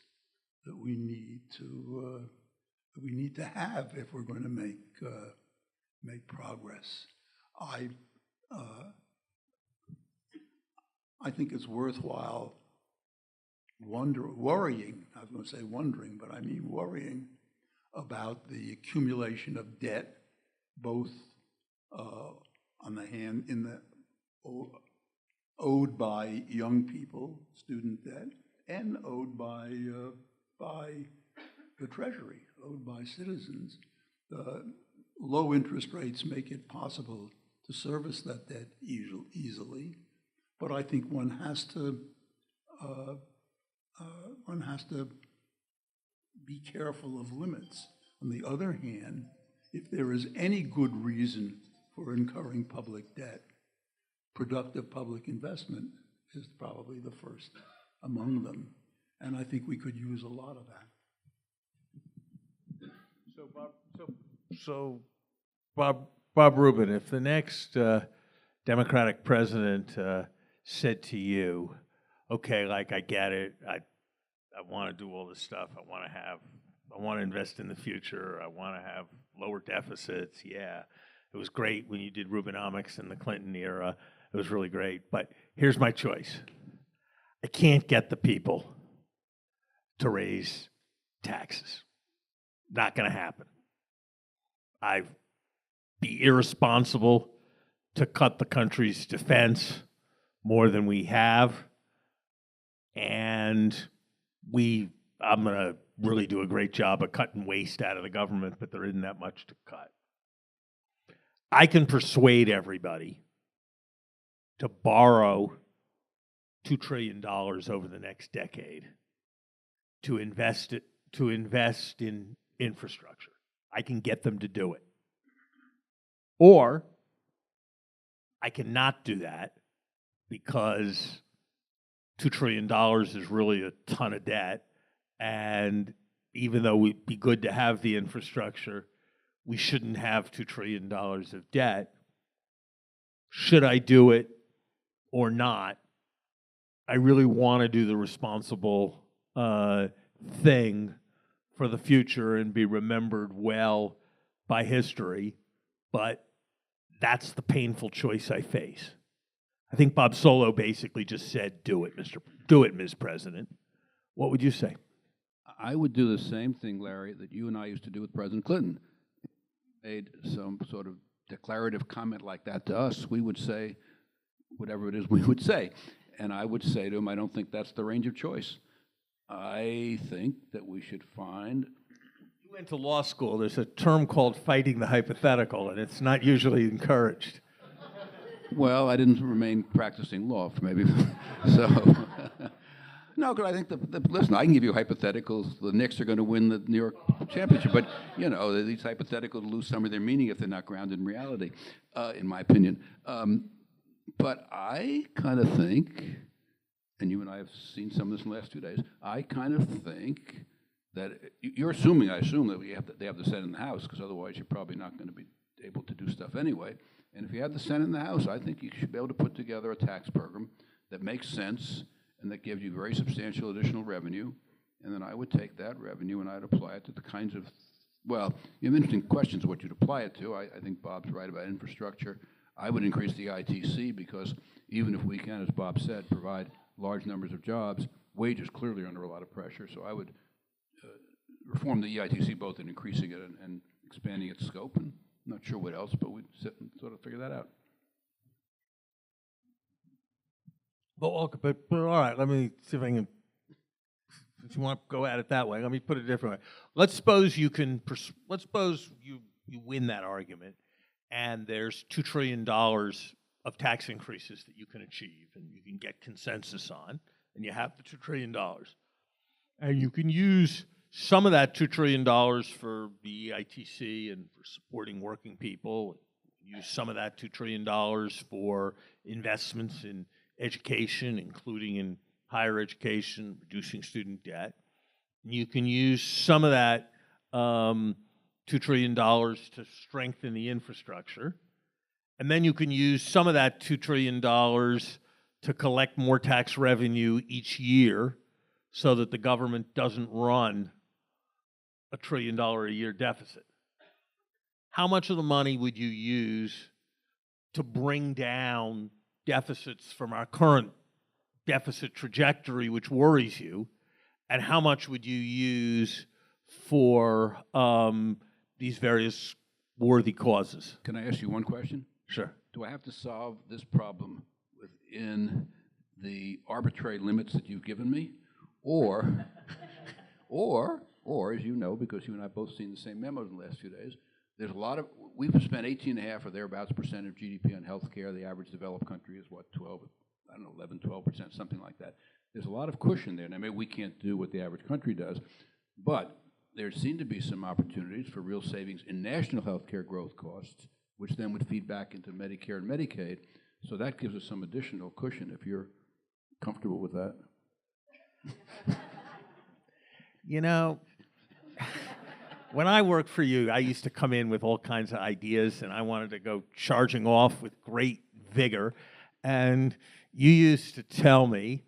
that we need to have if we're going to make progress. I think it's worthwhile worrying. I was going to say wondering, but I mean worrying about the accumulation of debt, both on the hand in the owed by young people, student debt, and owed by the Treasury, owed by citizens. Low interest rates make it possible to service that debt easily, but I think one has to be careful of limits. On the other hand, if there is any good reason for incurring public debt, productive public investment is probably the first among them, and I think we could use a lot of that. So Bob Rubin, if the next Democratic president said to you, okay, like I get it, I want to do all this stuff, I want to invest in the future, I want to have lower deficits, yeah, it was great when you did Rubinomics in the Clinton era, it was really great, but here's my choice. I can't get the people to raise taxes. Not going to happen. I'd be irresponsible to cut the country's defense more than we have, and I'm going to really do a great job of cutting waste out of the government, but there isn't that much to cut. I can persuade everybody to borrow $2 trillion over the next decade to invest in infrastructure. I can get them to do it. Or I cannot do that because $2 trillion is really a ton of debt, and even though it'd be good to have the infrastructure, we shouldn't have $2 trillion of debt. Should I do it or not? I really want to do the responsible thing for the future and be remembered well by history, but that's the painful choice I face. I think Bob Solow basically just said, do it, Ms. President. What would you say? I would do the same thing, Larry, that you and I used to do with President Clinton. Made some sort of declarative comment like that to us, we would say whatever it is we would say. And I would say to him, I don't think that's the range of choice. I think that we should find... You went to law school. There's a term called fighting the hypothetical, and it's not usually encouraged. Well, I didn't remain practicing law for maybe... so... No, because I think listen, I can give you hypotheticals. The Knicks are going to win the New York championship, but you know these hypotheticals lose some of their meaning if they're not grounded in reality, in my opinion. But I kind of think, and you and I have seen some of this in the last 2 days. I kind of think that you're assuming. I assume that they have the Senate and the House, because otherwise you're probably not going to be able to do stuff anyway. And if you have the Senate and the House, I think you should be able to put together a tax program that makes sense and that gives you very substantial additional revenue. And then I would take that revenue and I'd apply it to the kinds of, well, you have interesting questions of what you'd apply it to. I think Bob's right about infrastructure. I would increase the ITC because even if we can, as Bob said, provide large numbers of jobs, wages clearly are under a lot of pressure. So I would reform the EITC both in increasing it and expanding its scope. And I'm not sure what else, but we'd sit and sort of figure that out. But all right, let me see if I can, if you want to go at it that way, let me put it a different way. Let's suppose you can, let's suppose you win that argument and there's $2 trillion of tax increases that you can achieve and you can get consensus on, and you have the $2 trillion. And you can use some of that $2 trillion for the EITC and for supporting working people, use some of that $2 trillion for investments in education, including in higher education, reducing student debt. You can use some of that $2 trillion to strengthen the infrastructure. And then you can use some of that $2 trillion to collect more tax revenue each year so that the government doesn't run a $1 trillion a year deficit. How much of the money would you use to bring down deficits from our current deficit trajectory, which worries you, and how much would you use for these various worthy causes? Can I ask you one question? Sure. Do I have to solve this problem within the arbitrary limits that you've given me? Or, as you know, because you and I have both seen the same memos in the last few days, there's a lot of, we've spent 18.5 or thereabouts percent of GDP on healthcare. The average developed country is what, 12, I don't know, 11, 12%, something like that. There's a lot of cushion there. Now, maybe we can't do what the average country does, but there seem to be some opportunities for real savings in national healthcare growth costs, which then would feed back into Medicare and Medicaid. So that gives us some additional cushion if you're comfortable with that. You know, when I worked for you, I used to come in with all kinds of ideas, and I wanted to go charging off with great vigor. And you used to tell me,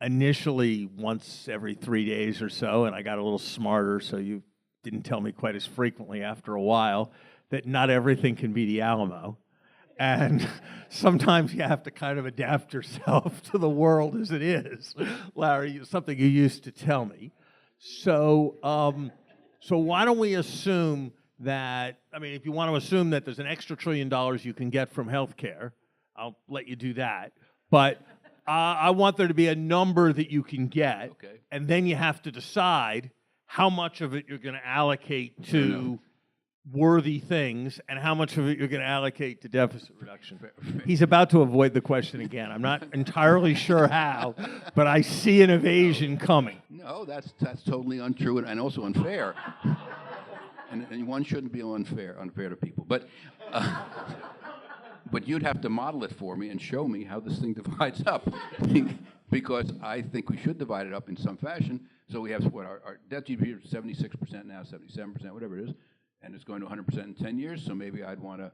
initially once every 3 days or so, and I got a little smarter, so you didn't tell me quite as frequently after a while, that not everything can be the Alamo. And sometimes you have to kind of adapt yourself to the world as it is. Larry, something you used to tell me. So why don't we assume that, I mean, if you want to assume that there's an extra $1 trillion you can get from healthcare, I'll let you do that. But I want there to be a number that you can get, Okay. and then you have to decide how much of it you're going to allocate to worthy things and how much of it you're going to allocate to deficit reduction. He's about to avoid the question again. I'm not entirely sure how, but I see an evasion coming. No, that's totally untrue and also unfair. and one shouldn't be unfair to people. But you'd have to model it for me and show me how this thing divides up, because I think we should divide it up in some fashion. So we have what our debt GDP is 76% now, 77%, whatever it is, and it's going to 100% in 10 years. So maybe I'd want to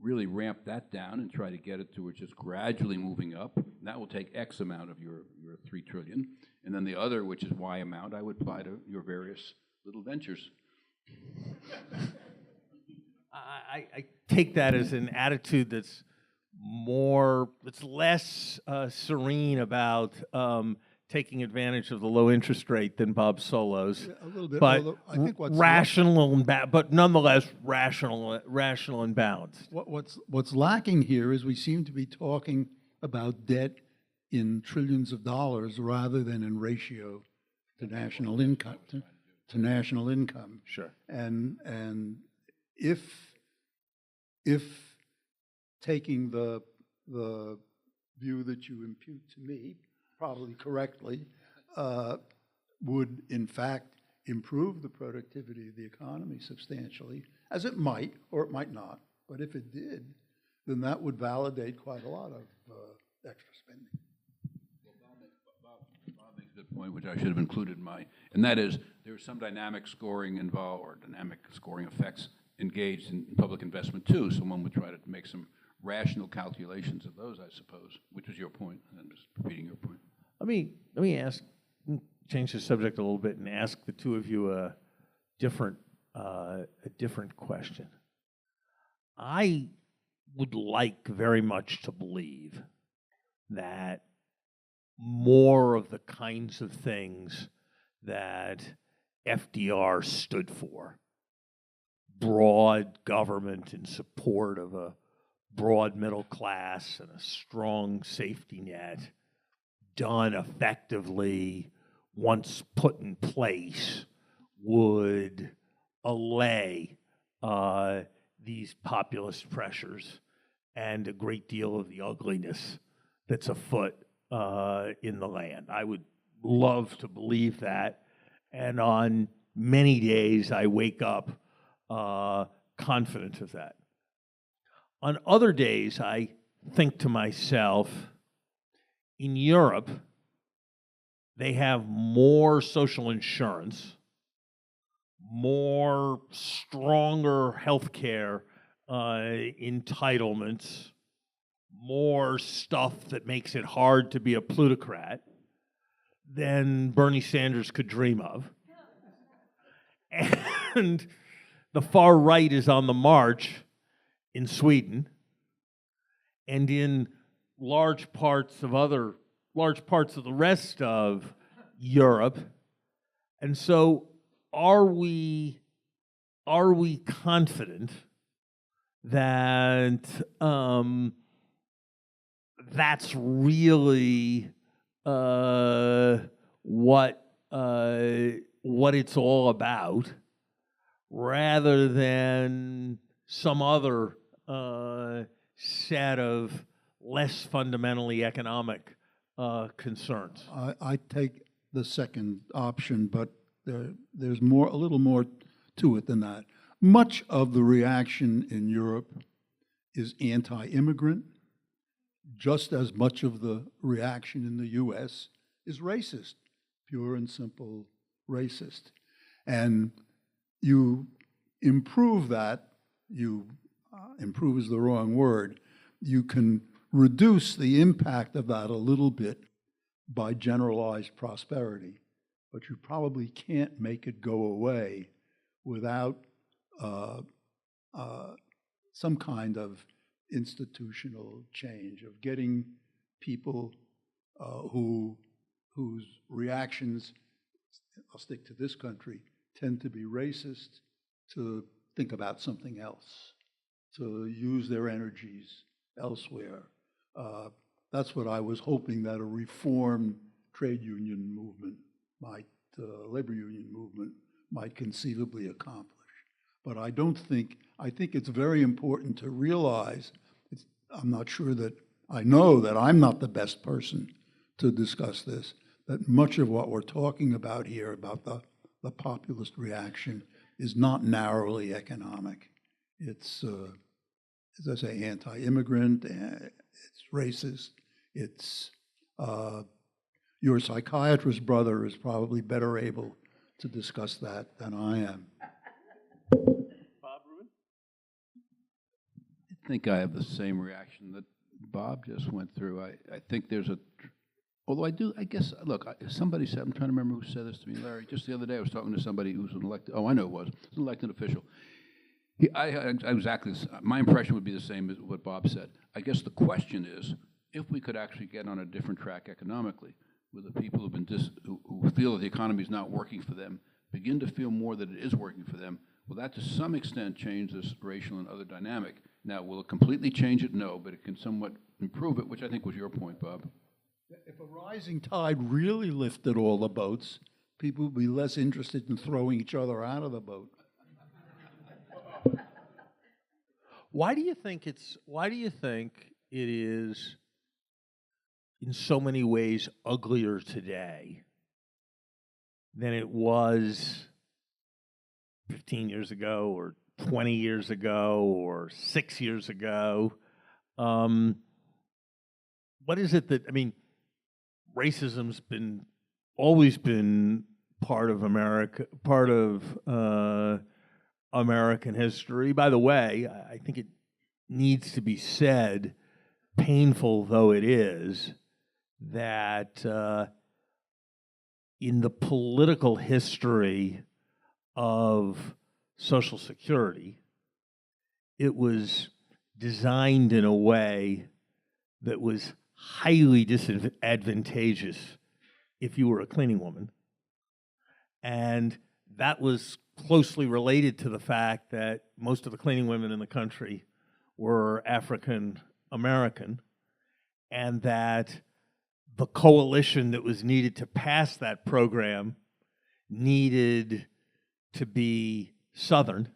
really ramp that down and try to get it to where it's just gradually moving up. And that will take X amount of your $3 trillion, and then the other, which is Y amount, I would apply to your various little ventures. I take that as an attitude that's less serene about taking advantage of the low interest rate than Bob Solo's. A little bit, but although I think rational but nonetheless rational and balanced. What's lacking here is we seem to be talking about debt in trillions of dollars rather than in ratio to national income. To national income. Sure. And if taking the view that you impute to me, probably correctly, would in fact improve the productivity of the economy substantially, as it might or it might not. But if it did, then that would validate quite a lot of extra spending. Bob makes a good point, which I should have included in and that is there's some dynamic scoring involved, or dynamic scoring effects engaged in public investment too, so one would try to make some rational calculations of those, I suppose, which was your point, and I'm just repeating your point. Let me ask, change the subject a little bit and ask the two of you a different question. I would like very much to believe that more of the kinds of things that FDR stood for, broad government in support of a broad middle class and a strong safety net, done effectively, once put in place, would allay these populist pressures and a great deal of the ugliness that's afoot in the land. I would love to believe that, and on many days I wake up confident of that. On other days, I think to myself, in Europe, they have more social insurance, more stronger healthcare entitlements, more stuff that makes it hard to be a plutocrat than Bernie Sanders could dream of. And the far right is on the march in Sweden and in large parts of the rest of Europe. And so are we confident that that's really what it's all about, rather than some other set of less fundamentally economic concerns? I take the second option, but there's a little more to it than that. Much of the reaction in Europe is anti-immigrant, just as much of the reaction in the U.S. is racist, pure and simple racist. And you improve that, improve is the wrong word, you can reduce the impact of that a little bit by generalized prosperity, but you probably can't make it go away without some kind of institutional change, of getting people whose reactions, I'll stick to this country, tend to be racist, to think about something else, to use their energies elsewhere. That's what I was hoping that a reformed trade union movement labor union movement might conceivably accomplish. But I think it's very important to realize, I'm not sure that I know that I'm not the best person to discuss this, that much of what we're talking about here, about the populist reaction, is not narrowly economic. It's, as I say, anti-immigrant, it's racist, it's, your psychiatrist brother is probably better able to discuss that than I am. Bob Rubin? I think I have the same reaction that Bob just went through. I think there's although I guess, look, somebody said, I'm trying to remember who said this to me, Larry, just the other day I was talking to somebody who was an elected, I know it was an elected official. My impression would be the same as what Bob said. I guess the question is, if we could actually get on a different track economically, where the people who feel that the economy is not working for them begin to feel more that it is working for them, will that to some extent change this racial and other dynamic? Now, will it completely change it? No, but it can somewhat improve it, which I think was your point, Bob. If a rising tide really lifted all the boats, people would be less interested in throwing each other out of the boat. Why do you think it is in so many ways uglier today than it was 15 years ago or 20 years ago or 6 years ago? What is it that, racism's always been part of America, part of American history. By the way, I think it needs to be said, painful though it is, that in the political history of Social Security, it was designed in a way that was highly disadvantageous if you were a cleaning woman. And that was closely related to the fact that most of the cleaning women in the country were African American, and that the coalition that was needed to pass that program needed to be Southern,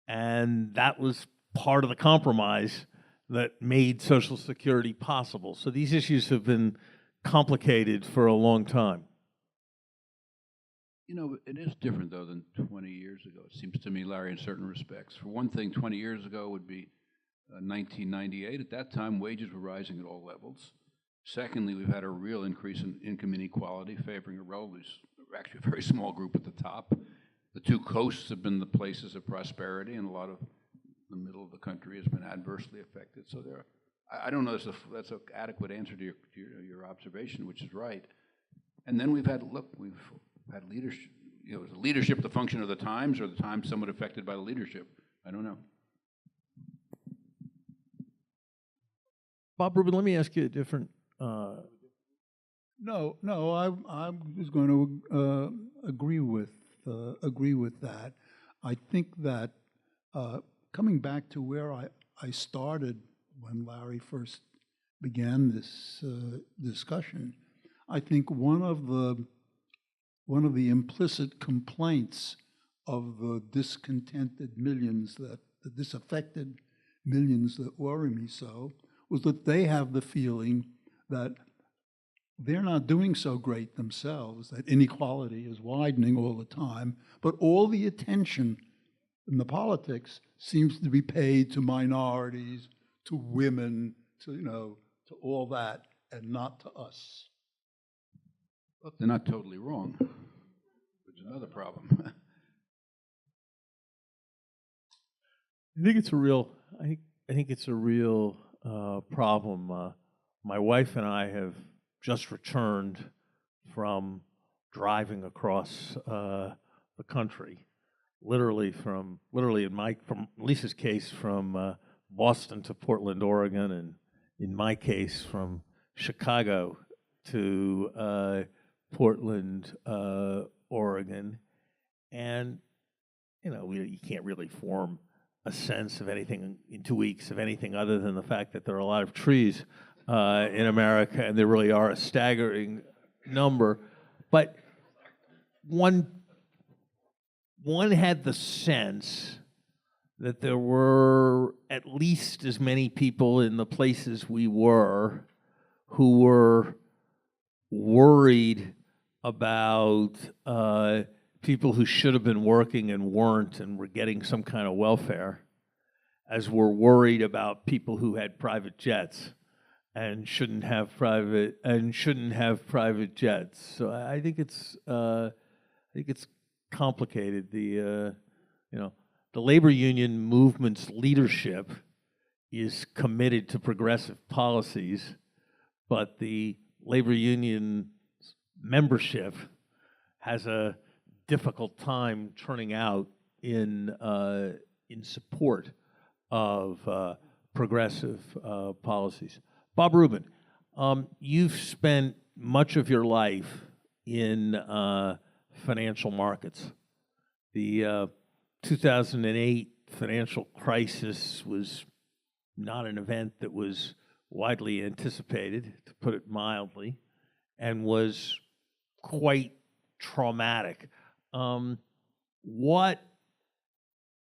and that was part of the compromise that made Social Security possible. So these issues have been complicated for a long time. You know, it is different, though, than 20 years ago, it seems to me, Larry, in certain respects. For one thing, 20 years ago would be 1998. At that time, wages were rising at all levels. Secondly, we've had a real increase in income inequality, favoring a relatively, actually a very small group at the top. The two coasts have been the places of prosperity, and a lot of the middle of the country has been adversely affected. So there, I don't know if that's an adequate answer to your observation, which is right. And then we've had leadership. You know, is leadership the function of the times, or the times somewhat affected by the leadership? I don't know. Bob Rubin, let me ask you a different. No, I was going to agree with that. I think that coming back to where I started when Larry first began this discussion, I think one of the implicit complaints of the discontented millions, the disaffected millions that worry me so, was that they have the feeling that they're not doing so great themselves, that inequality is widening all the time, but all the attention in the politics seems to be paid to minorities, to women, to all that, and not to us. Look, they're not totally wrong. There's another problem. I think it's a real. I think it's a real problem. My wife and I have just returned from driving across the country, from Lisa's case, from Boston to Portland, Oregon, and in my case, from Chicago to Portland, Oregon, and you can't really form a sense of anything in 2 weeks of anything other than the fact that there are a lot of trees in America, and there really are a staggering number. But one had the sense that there were at least as many people in the places we were who were worried about people who should have been working and weren't and were getting some kind of welfare, as were worried about people who had private jets and shouldn't have private jets. So I think it's complicated. The labor union movement's leadership is committed to progressive policies, but the labor union membership has a difficult time turning out in support of progressive policies. Bob Rubin, you've spent much of your life in financial markets. The 2008 financial crisis was not an event that was widely anticipated, to put it mildly, and was quite traumatic. What,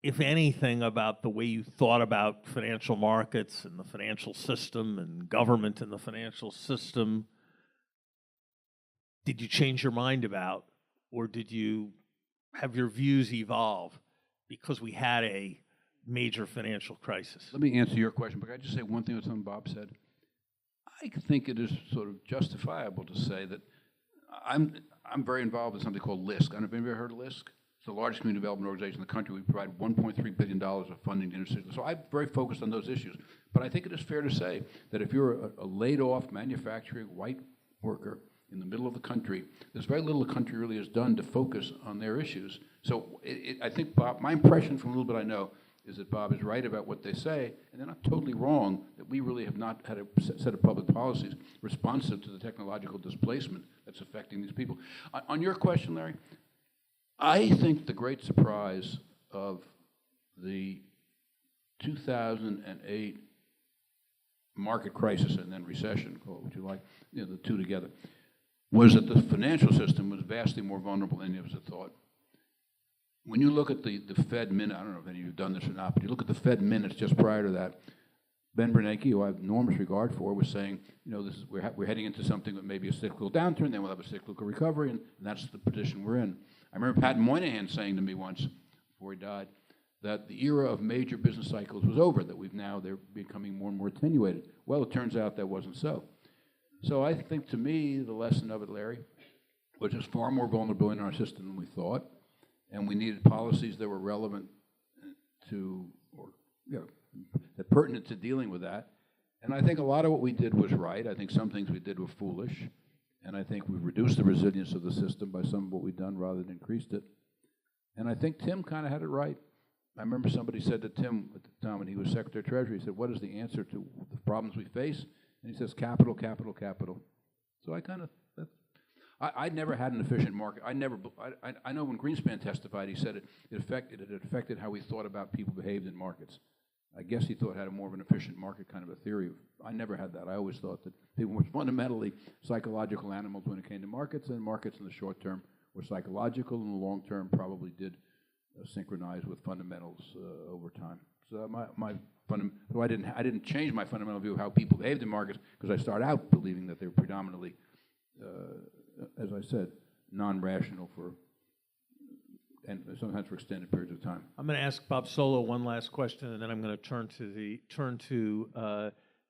if anything, about the way you thought about financial markets and the financial system and government and the financial system did you change your mind about, or did you have your views evolve because we had a major financial crisis? Let me answer your question, but can I just say one thing with something Bob said? I think it is sort of justifiable to say that I'm very involved in something called LISC. I don't know if you've ever heard of LISC. It's the largest community development organization in the country. We provide $1.3 billion of funding to inner cities. So I'm very focused on those issues. But I think it is fair to say that if you're a laid-off manufacturing white worker in the middle of the country, there's very little the country really has done to focus on their issues. So I think, Bob, my impression from a little bit I know is that Bob is right about what they say, and they're not totally wrong, that we really have not had a set of public policies responsive to the technological displacement that's affecting these people. On your question, Larry, I think the great surprise of the 2008 market crisis and then recession, call it what you like, the two together, was that the financial system was vastly more vulnerable than any of us had thought. When you look at the Fed minute, I don't know if any of you have done this or not, but you look at the Fed minutes just prior to that, Ben Bernanke, who I have enormous regard for, was saying, we're heading into something that may be a cyclical downturn, then we'll have a cyclical recovery, and that's the position we're in. I remember Pat Moynihan saying to me once, before he died, that the era of major business cycles was over, that they're becoming more and more attenuated. Well, it turns out that wasn't so. So I think, to me, the lesson of it, Larry, was there's far more vulnerability in our system than we thought, and we needed policies that were relevant to, or that pertinent to dealing with that. And I think a lot of what we did was right. I think some things we did were foolish, and I think we've reduced the resilience of the system by some of what we've done rather than increased it. And I think Tim kind of had it right. I remember somebody said to Tim at the time when he was Secretary of Treasury, he said, what is the answer to the problems we face? And he says, capital, capital, capital. So I never had an efficient market. I know when Greenspan testified, he said it affected how we thought about people behaved in markets. I guess he thought it had a more of an efficient market kind of a theory. I never had that. I always thought that people were fundamentally psychological animals when it came to markets, and markets in the short term were psychological, and in the long term probably did synchronize with fundamentals over time. So I didn't change my fundamental view of how people behaved in markets, because I started out believing that they were predominantly, as I said, non-rational and sometimes for extended periods of time. I'm going to ask Bob Solow one last question, and then I'm going to turn to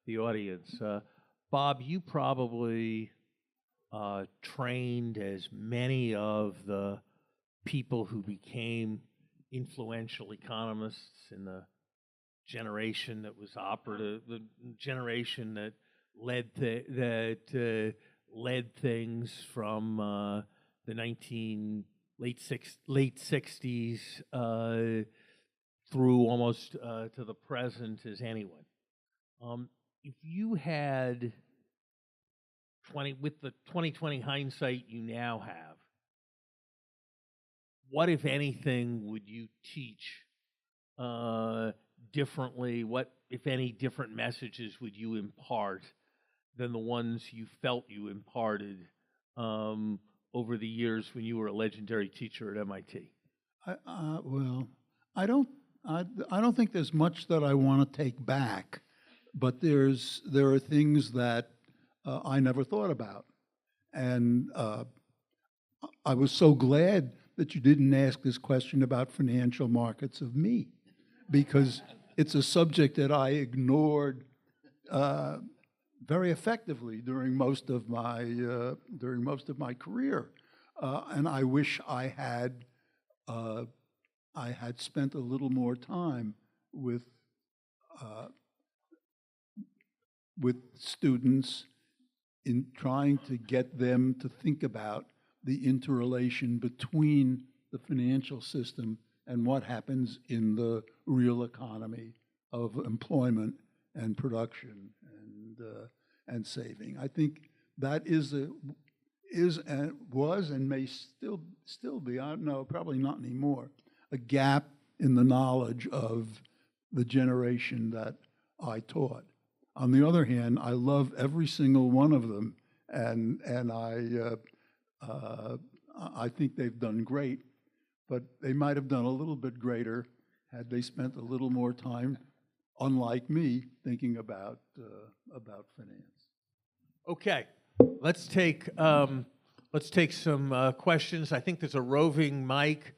the audience. Bob, you probably trained as many of the people who became influential economists in the generation that was operative, the generation that led things from the late 60s through almost to the present as anyone. If you had with the 2020 hindsight you now have, what, if anything, would you teach differently? What, if any, different messages would you impart than the ones you felt you imparted over the years when you were a legendary teacher at MIT? Well, I don't think there's much that I want to take back, but there are things that I never thought about, and I was so glad that you didn't ask this question about financial markets of me, because it's a subject that I ignored very effectively during most of my career, and I wish I had spent a little more time with students in trying to get them to think about the interrelation between the financial system and what happens in the real economy of employment and production and saving. I think that was and may still be, I don't know, probably not anymore, a gap in the knowledge of the generation that I taught. On the other hand, I love every single one of them, and I think they've done great, but they might have done a little bit greater had they spent a little more time, unlike me, thinking about finance. Okay, let's take some questions. I think there's a roving mic.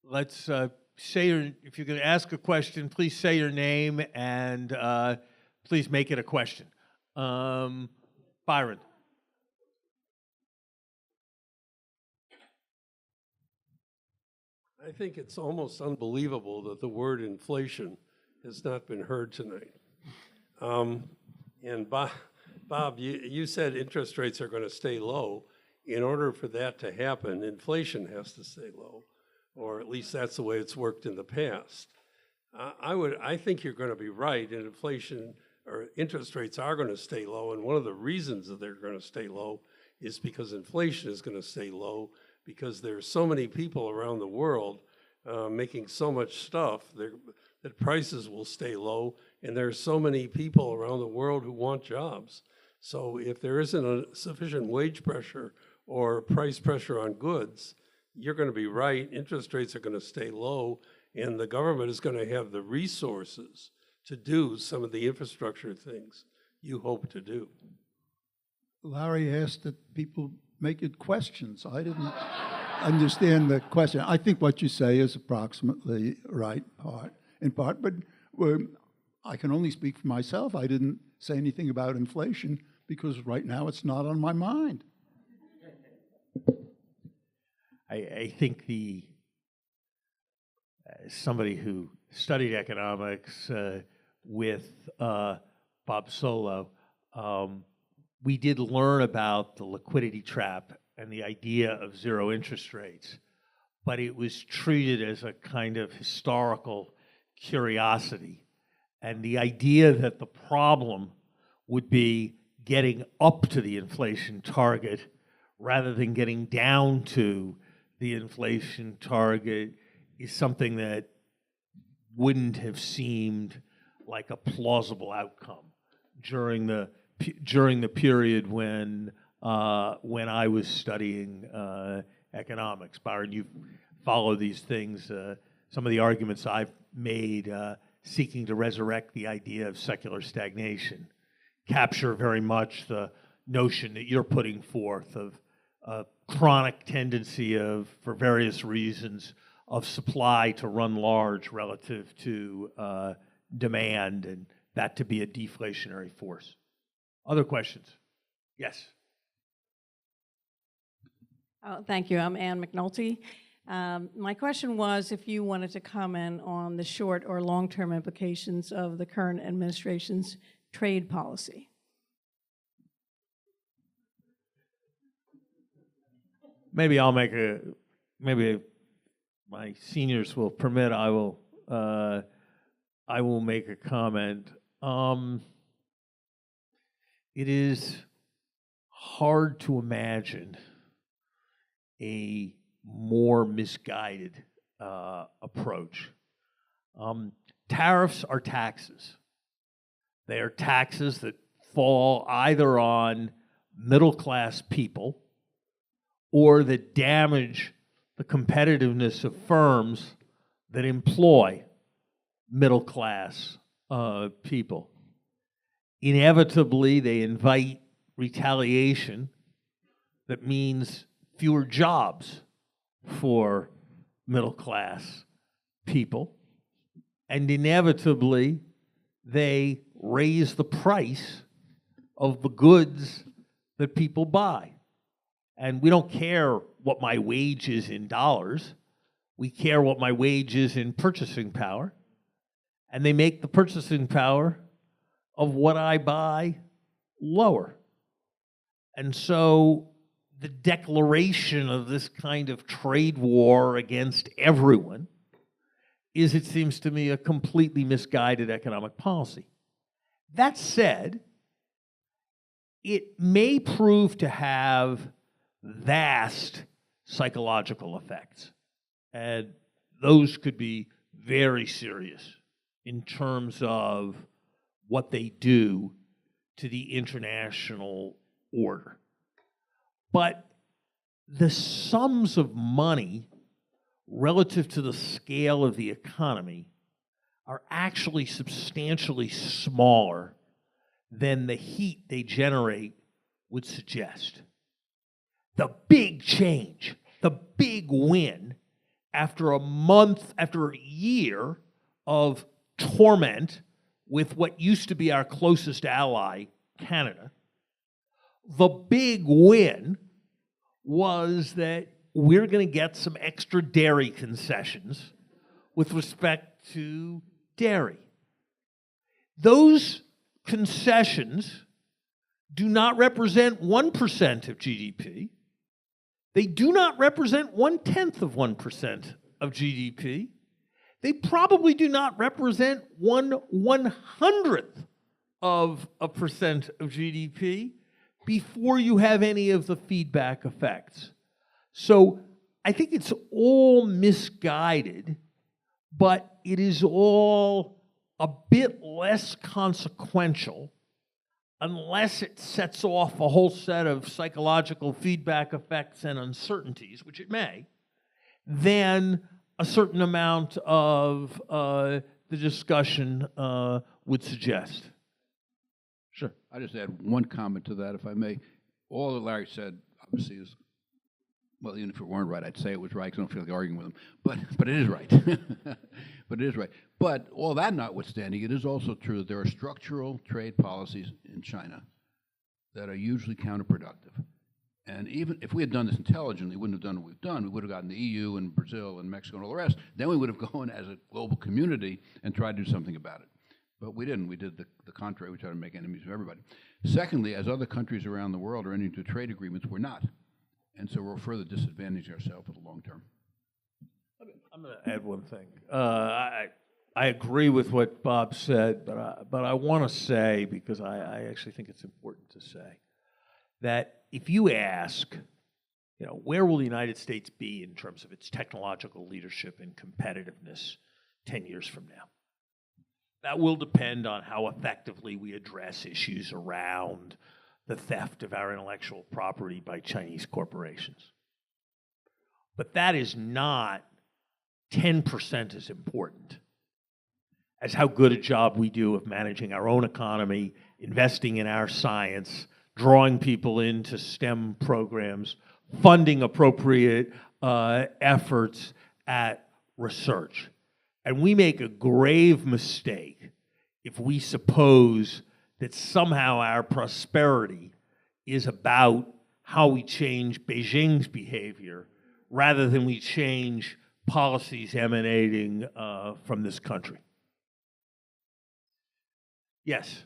Let's if you're going to ask a question, please say your name and please make it a question. Byron. I think it's almost unbelievable that the word inflation has not been heard tonight. And Bob, you said interest rates are going to stay low. In order for that to happen, inflation has to stay low, or at least that's the way it's worked in the past. I think you're going to be right, and inflation or interest rates are going to stay low, and one of the reasons that they're going to stay low is because inflation is going to stay low, because there's so many people around the world making so much stuff that prices will stay low, and there's so many people around the world who want jobs. So if there isn't a sufficient wage pressure or price pressure on goods, you're going to be right, interest rates are going to stay low, and the government is going to have the resources to do some of the infrastructure things you hope to do. Larry asked that people make it questions. I didn't understand the question. I think what you say is approximately right in part, but I can only speak for myself. I didn't say anything about inflation because right now it's not on my mind. I think somebody who studied economics with Bob Solow, we did learn about the liquidity trap and the idea of zero interest rates, but it was treated as a kind of historical curiosity. And the idea that the problem would be getting up to the inflation target rather than getting down to the inflation target is something that wouldn't have seemed like a plausible outcome during the period when I was studying economics. Byron, you follow these things. Some of the arguments I've made seeking to resurrect the idea of secular stagnation capture very much the notion that you're putting forth of a chronic tendency of, for various reasons, of supply to run large relative to demand, and that to be a deflationary force. Other questions? Yes. Thank you. I'm Ann McNulty. My question was if you wanted to comment on the short or long-term implications of the current administration's trade policy. Maybe I'll make maybe my seniors will permit, I will make a comment. It is hard to imagine a more misguided approach. Tariffs are taxes. They are taxes that fall either on middle-class people or that damage the competitiveness of firms that employ middle-class people. Inevitably, they invite retaliation that means fewer jobs for middle-class people. And inevitably, they raise the price of the goods that people buy. And we don't care what my wage is in dollars. We care what my wage is in purchasing power. And they make the purchasing power of what I buy lower. And so the declaration of this kind of trade war against everyone is, it seems to me, a completely misguided economic policy. That said, it may prove to have vast psychological effects, and those could be very serious in terms of what they do to the international order. But the sums of money relative to the scale of the economy are actually substantially smaller than the heat they generate would suggest. The big change, the big win, after a month, after a year of torment with what used to be our closest ally, Canada, the big win was that we're going to get some extra dairy concessions with respect to dairy. Those concessions do not represent 1% of GDP. They do not represent 1/10 of GDP. They probably do not represent 1/100th of a percent of GDP before you have any of the feedback effects. So I think it's all misguided, but it is all a bit less consequential unless it sets off a whole set of psychological feedback effects and uncertainties, which it may, than a certain amount of the discussion would suggest. Sure. I just add one comment to that, if I may. All that Larry said, obviously, is, well, even if it weren't right, I'd say it was right because I don't feel like arguing with him. But it is right. But it is right. But all that notwithstanding, it is also true that there are structural trade policies in China that are hugely counterproductive. And even if we had done this intelligently, we wouldn't have done what we've done. We would have gotten the EU and Brazil and Mexico and all the rest. Then we would have gone as a global community and tried to do something about it. But we didn't. We did the contrary. We tried to make enemies of everybody. Secondly, as other countries around the world are entering into trade agreements, we're not. And so we're further disadvantaging ourselves for the long term. I'm going to add one thing. I agree with what Bob said, but I want to say, because I actually think it's important to say, that if you ask, where will the United States be in terms of its technological leadership and competitiveness 10 years from now? That will depend on how effectively we address issues around the theft of our intellectual property by Chinese corporations. But that is not 10% as important as how good a job we do of managing our own economy, investing in our science, drawing people into STEM programs, funding appropriate efforts at research. And we make a grave mistake if we suppose that somehow our prosperity is about how we change Beijing's behavior rather than we change policies emanating from this country. Yes.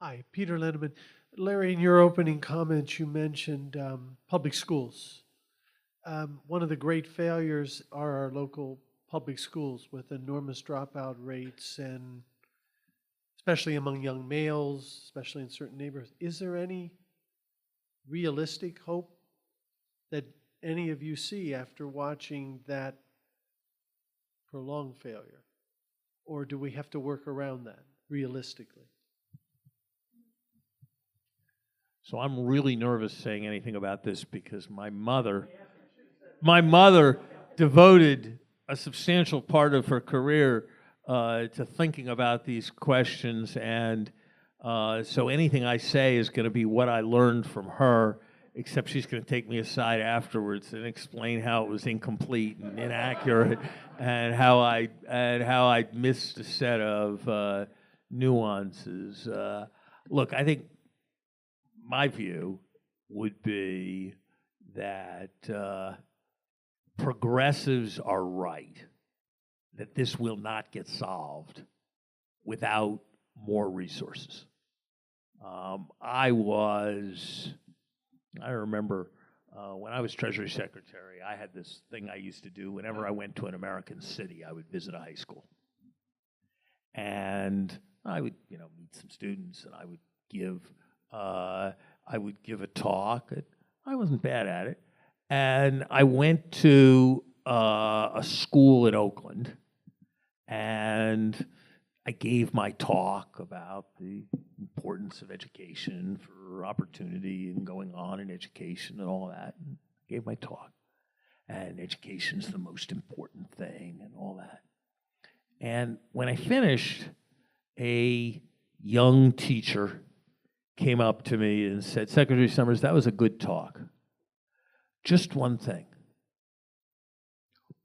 Hi, Peter Lindemann. Larry, in your opening comments, you mentioned public schools. One of the great failures are our local public schools with enormous dropout rates, and especially among young males, especially in certain neighborhoods. Is there any realistic hope that any of you see after watching that prolonged failure? Or do we have to work around that realistically? So I'm really nervous saying anything about this because my mother devoted a substantial part of her career to thinking about these questions, and so anything I say is going to be what I learned from her, except she's going to take me aside afterwards and explain how it was incomplete and inaccurate, and how I missed a set of nuances. Look, I think my view would be that progressives are right, that this will not get solved without more resources. I remember when I was Treasury Secretary, I had this thing I used to do whenever I went to an American city. I would visit a high school. And I would, meet some students, and I would give a talk. I wasn't bad at it. And I went to a school in Oakland, and I gave my talk about the importance of education for opportunity and going on in education and all that. And I gave my talk. And education's the most important thing and all that. And when I finished, a young teacher came up to me and said, "Secretary Summers, that was a good talk. Just one thing.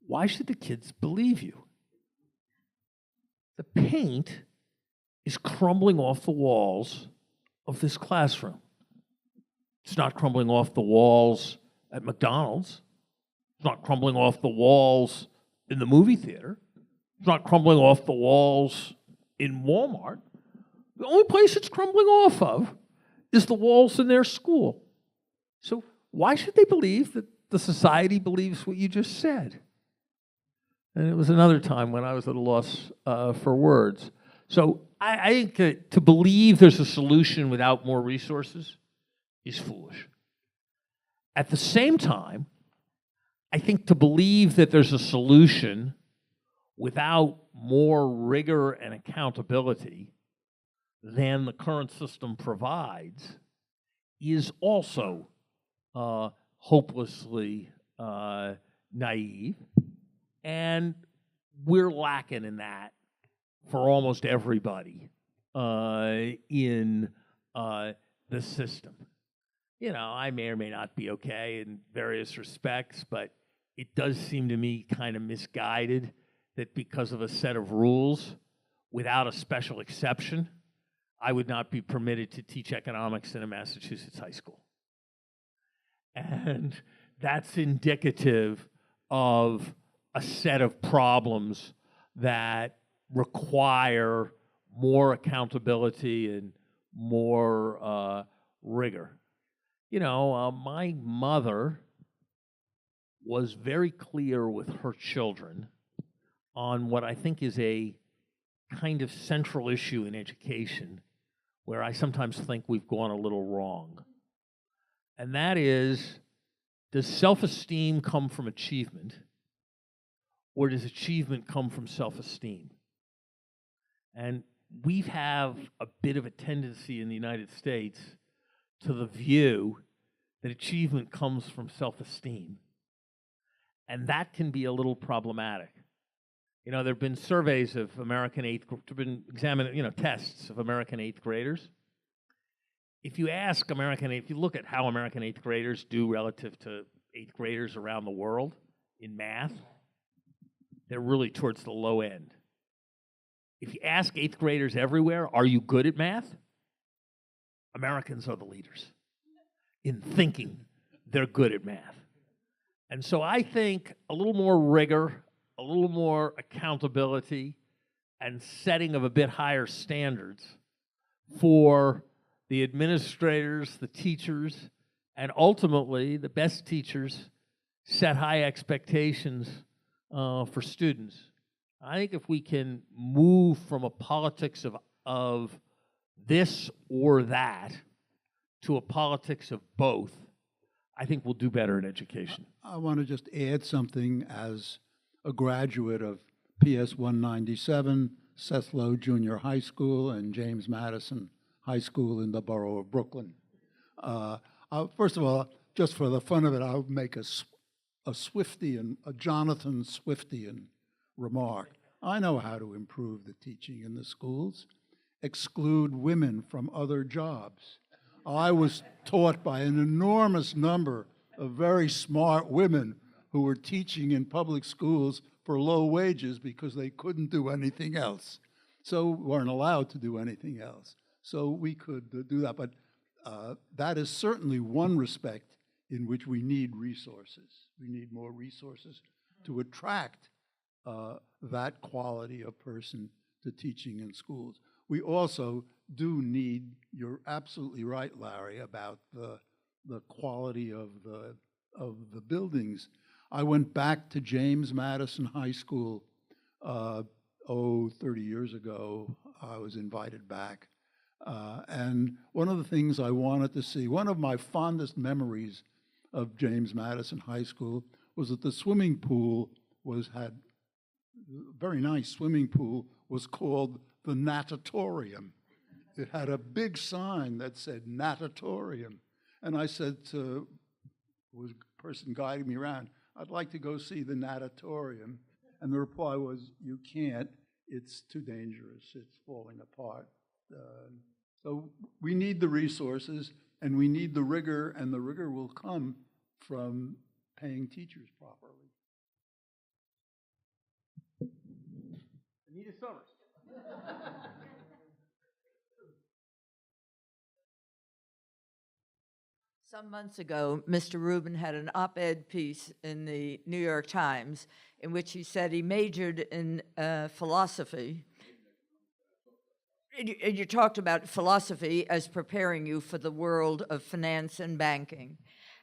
Why should the kids believe you? The paint is crumbling off the walls of this classroom. It's not crumbling off the walls at McDonald's. It's not crumbling off the walls in the movie theater. It's not crumbling off the walls in Walmart. The only place it's crumbling off of is the walls in their school. So why should they believe that the society believes what you just said? And it was another time when I was at a loss for words. So I think to believe there's a solution without more resources is foolish. At the same time, I think to believe that there's a solution without more rigor and accountability than the current system provides is also hopelessly naive. And we're lacking in that for almost everybody in the system. You know, I may or may not be okay in various respects, but it does seem to me kind of misguided that because of a set of rules, without a special exception, I would not be permitted to teach economics in a Massachusetts high school. And that's indicative of a set of problems that require more accountability and more rigor. You know, my mother was very clear with her children on what I think is a kind of central issue in education, where I sometimes think we've gone a little wrong. And that is, does self-esteem come from achievement, or does achievement come from self-esteem? And we have a bit of a tendency in the United States to the view that achievement comes from self-esteem. And that can be a little problematic. You know, there have been surveys of American tests of American eighth graders. If you look at how American eighth graders do relative to eighth graders around the world in math, they're really towards the low end. If you ask eighth graders everywhere, are you good at math? Americans are the leaders in thinking they're good at math. And so I think a little more rigor, a little more accountability, and setting of a bit higher standards for the administrators, the teachers, and ultimately the best teachers set high expectations for students. I think if we can move from a politics of this or that to a politics of both, I think we'll do better in education. I want to just add something as a graduate of PS 197, Seth Low Junior High School, and James Madison High School in the borough of Brooklyn. First of all, just for the fun of it, I'll make a Jonathan Swiftian remark. I know how to improve the teaching in the schools. Exclude women from other jobs. I was taught by an enormous number of very smart women who were teaching in public schools for low wages because they couldn't do anything else. So weren't allowed to do anything else. So we could do that. But that is certainly one respect in which we need resources. We need more resources to attract that quality of person to teaching in schools. We also do need, you're absolutely right, Larry, about the quality of the buildings. I went back to James Madison High School 30 years ago. I was invited back. And one of the things I wanted to see, one of my fondest memories of James Madison High School was that the swimming pool had a very nice swimming pool, was called the natatorium. It had a big sign that said natatorium. And I said to the person guiding me around, I'd like to go see the natatorium. And the reply was, you can't, it's too dangerous, it's falling apart. So we need the resources and we need the rigor, and the rigor will come from paying teachers properly. Anita Summers. Some months ago, Mr. Rubin had an op-ed piece in the New York Times in which he said he majored in philosophy. You talked about philosophy as preparing you for the world of finance and banking.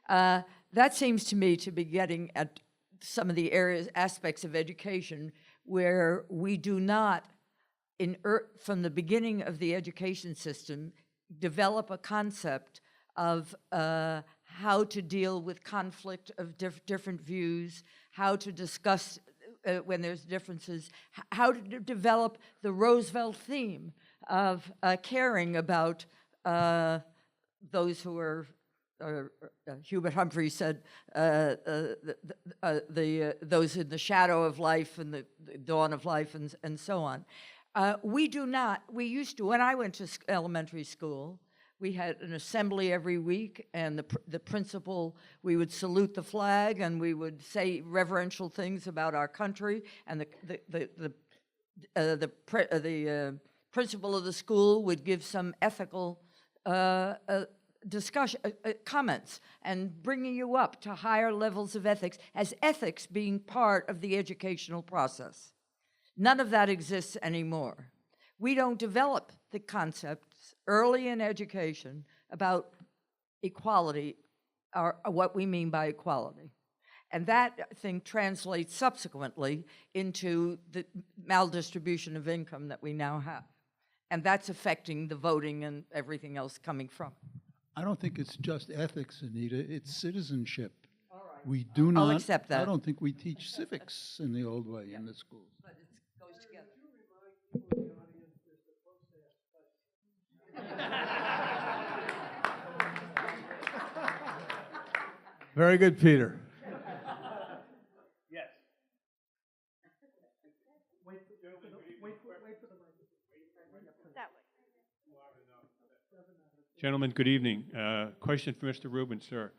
That seems to me to be getting at some of the aspects of education where we do not, from the beginning of the education system, develop a concept of how to deal with conflict of different views, how to discuss when there's differences, how to develop the Roosevelt theme of caring about those who are, Hubert Humphrey said, those in the shadow of life and the dawn of life and so on. We do not, we used to, when I went to elementary school, we had an assembly every week, and the principal, we would salute the flag, and we would say reverential things about our country, and the principal of the school would give some ethical discussion, comments, and bringing you up to higher levels of ethics, as ethics being part of the educational process. None of that exists anymore. We don't develop the concepts early in education about equality, or what we mean by equality. And that thing translates subsequently into the maldistribution of income that we now have. And that's affecting the voting and everything else coming from it. I don't think it's just ethics, Anita, it's citizenship. We do not. I'll accept that. I don't think we teach civics in the old way in the schools. But it goes together. Very good, Peter. Gentlemen, good evening. Question for Mr. Rubin, sir.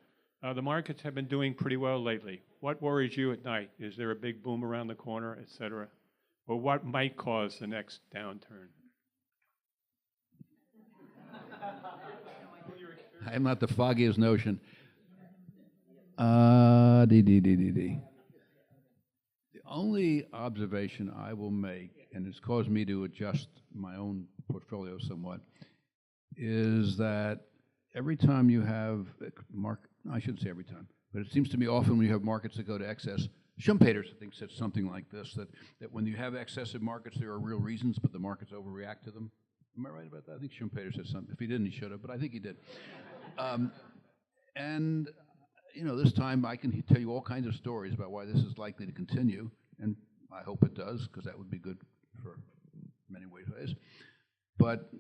The markets have been doing pretty well lately. What worries you at night? Is there a big boom around the corner, et cetera? Or what might cause the next downturn? I am not the foggiest notion. The only observation I will make, and it's caused me to adjust my own portfolio somewhat, is that every time you have I shouldn't say every time, but it seems to me often when you have markets that go to excess, Schumpeter, I think, said something like this, that when you have excessive markets, there are real reasons, but the markets overreact to them. Am I right about that? I think Schumpeter said something. If he didn't, he should have, but I think he did. And, you know, this time I can tell you all kinds of stories about why this is likely to continue, and I hope it does, because that would be good for many ways. But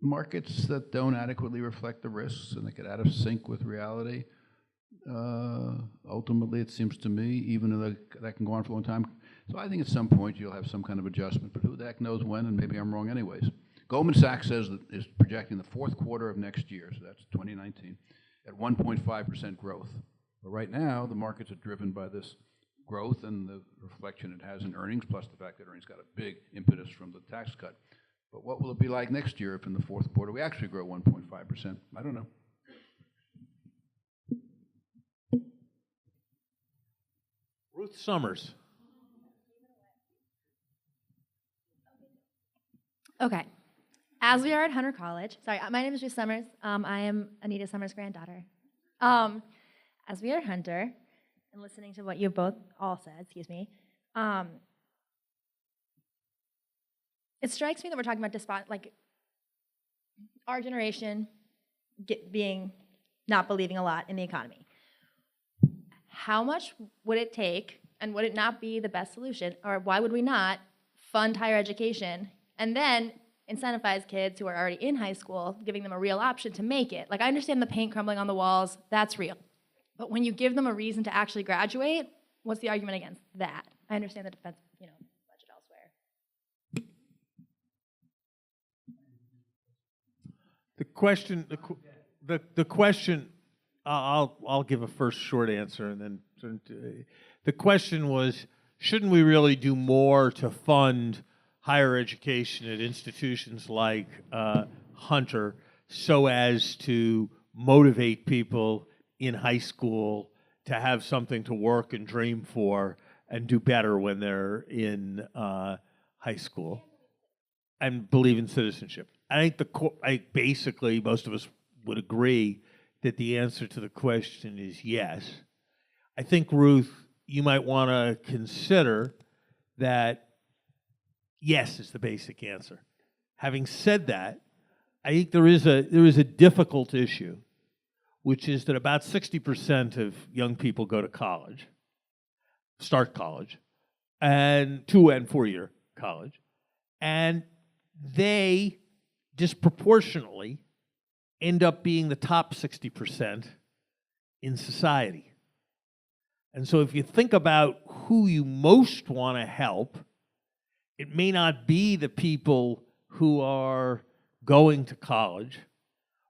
markets that don't adequately reflect the risks and that get out of sync with reality, ultimately, it seems to me, even though that can go on for a long time. So I think at some point you'll have some kind of adjustment, but who the heck knows when, and maybe I'm wrong anyways. Goldman Sachs says that is projecting the fourth quarter of next year, so that's 2019, at 1.5% growth. But right now, the markets are driven by this growth and the reflection it has in earnings, plus the fact that earnings got a big impetus from the tax cut. But what will it be like next year if in the fourth quarter we actually grow 1.5%? I don't know. Ruth Summers. Okay. As we are at Hunter College, sorry, my name is Ruth Summers. I am Anita Summers' granddaughter. As we are at Hunter, and listening to what you both all said, excuse me, it strikes me that we're talking about like our generation not believing a lot in the economy. How much would it take, and would it not be the best solution, or why would we not fund higher education and then incentivize kids who are already in high school, giving them a real option to make it? Like, I understand the paint crumbling on the walls, that's real. But when you give them a reason to actually graduate, what's the argument against that? I understand the defense, budget elsewhere. The question, I'll give a first short answer and then turn to, the question was, shouldn't we really do more to fund higher education at institutions like Hunter so as to motivate people in high school to have something to work and dream for and do better when they're in high school, and believe in citizenship. I think I think basically most of us would agree that the answer to the question is yes. I think, Ruth, you might want to consider that yes is the basic answer. Having said that, I think there is a difficult issue, which is that about 60% of young people go to college, start college, and 2- and 4-year college, and they disproportionately end up being the top 60% in society. And so if you think about who you most want to help, it may not be the people who are going to college,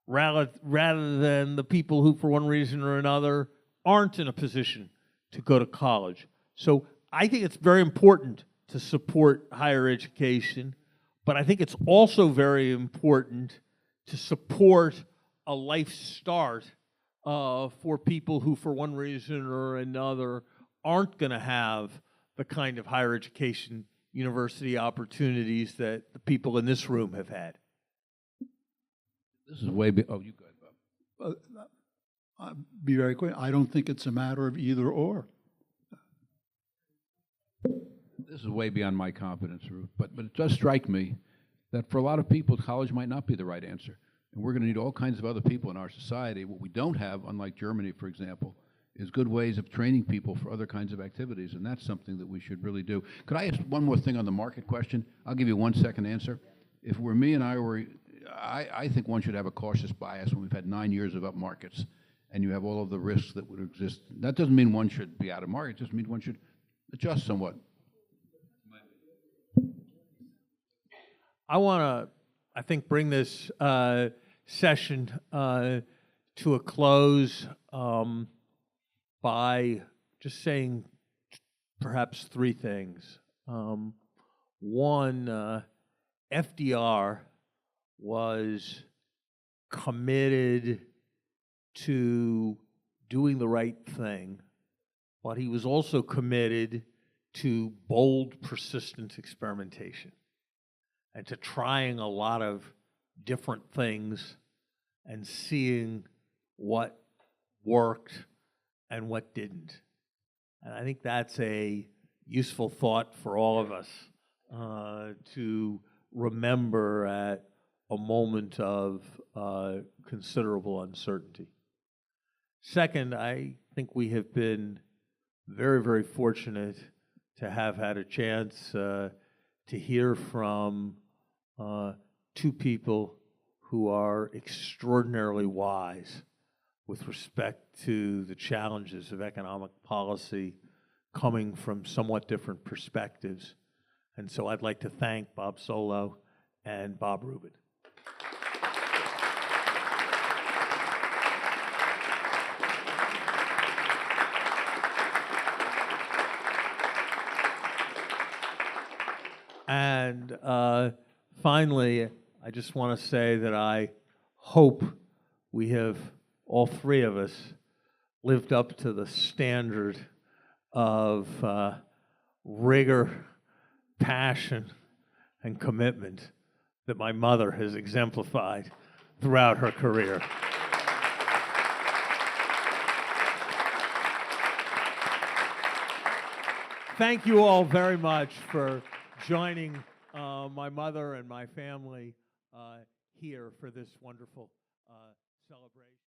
rather than the people who, for one reason or another, aren't in a position to go to college. So I think it's very important to support higher education, but I think it's also very important to support a life start for people who, for one reason or another, aren't going to have the kind of higher education university opportunities that the people in this room have had. This is way oh, you go ahead, Bob. I'll be very quick. I don't think it's a matter of either or. This is way beyond my competence, Ruth, but it does strike me that for a lot of people, college might not be the right answer. And we're going to need all kinds of other people in our society. What we don't have, unlike Germany, for example, is good ways of training people for other kinds of activities, and that's something that we should really do. Could I ask one more thing on the market question? I'll give you a 1-second answer. If it were me and I think one should have a cautious bias when we've had 9 years of up markets and you have all of the risks that would exist. That doesn't mean one should be out of market. It just means one should adjust somewhat. I want to, I think, bring this session to a close by just saying perhaps 3 things. One, FDR was committed to doing the right thing, but he was also committed to bold, persistent experimentation and to trying a lot of different things and seeing what worked and what didn't. And I think that's a useful thought for all of us to remember at a moment of considerable uncertainty. Second, I think we have been very, very fortunate to have had a chance to hear from 2 people who are extraordinarily wise with respect to the challenges of economic policy coming from somewhat different perspectives. And so I'd like to thank Bob Solow and Bob Rubin. And finally, I just want to say that I hope we have, all 3 of us, lived up to the standard of rigor, passion, and commitment that my mother has exemplified throughout her career. Thank you all very much for joining my mother and my family here for this wonderful celebration.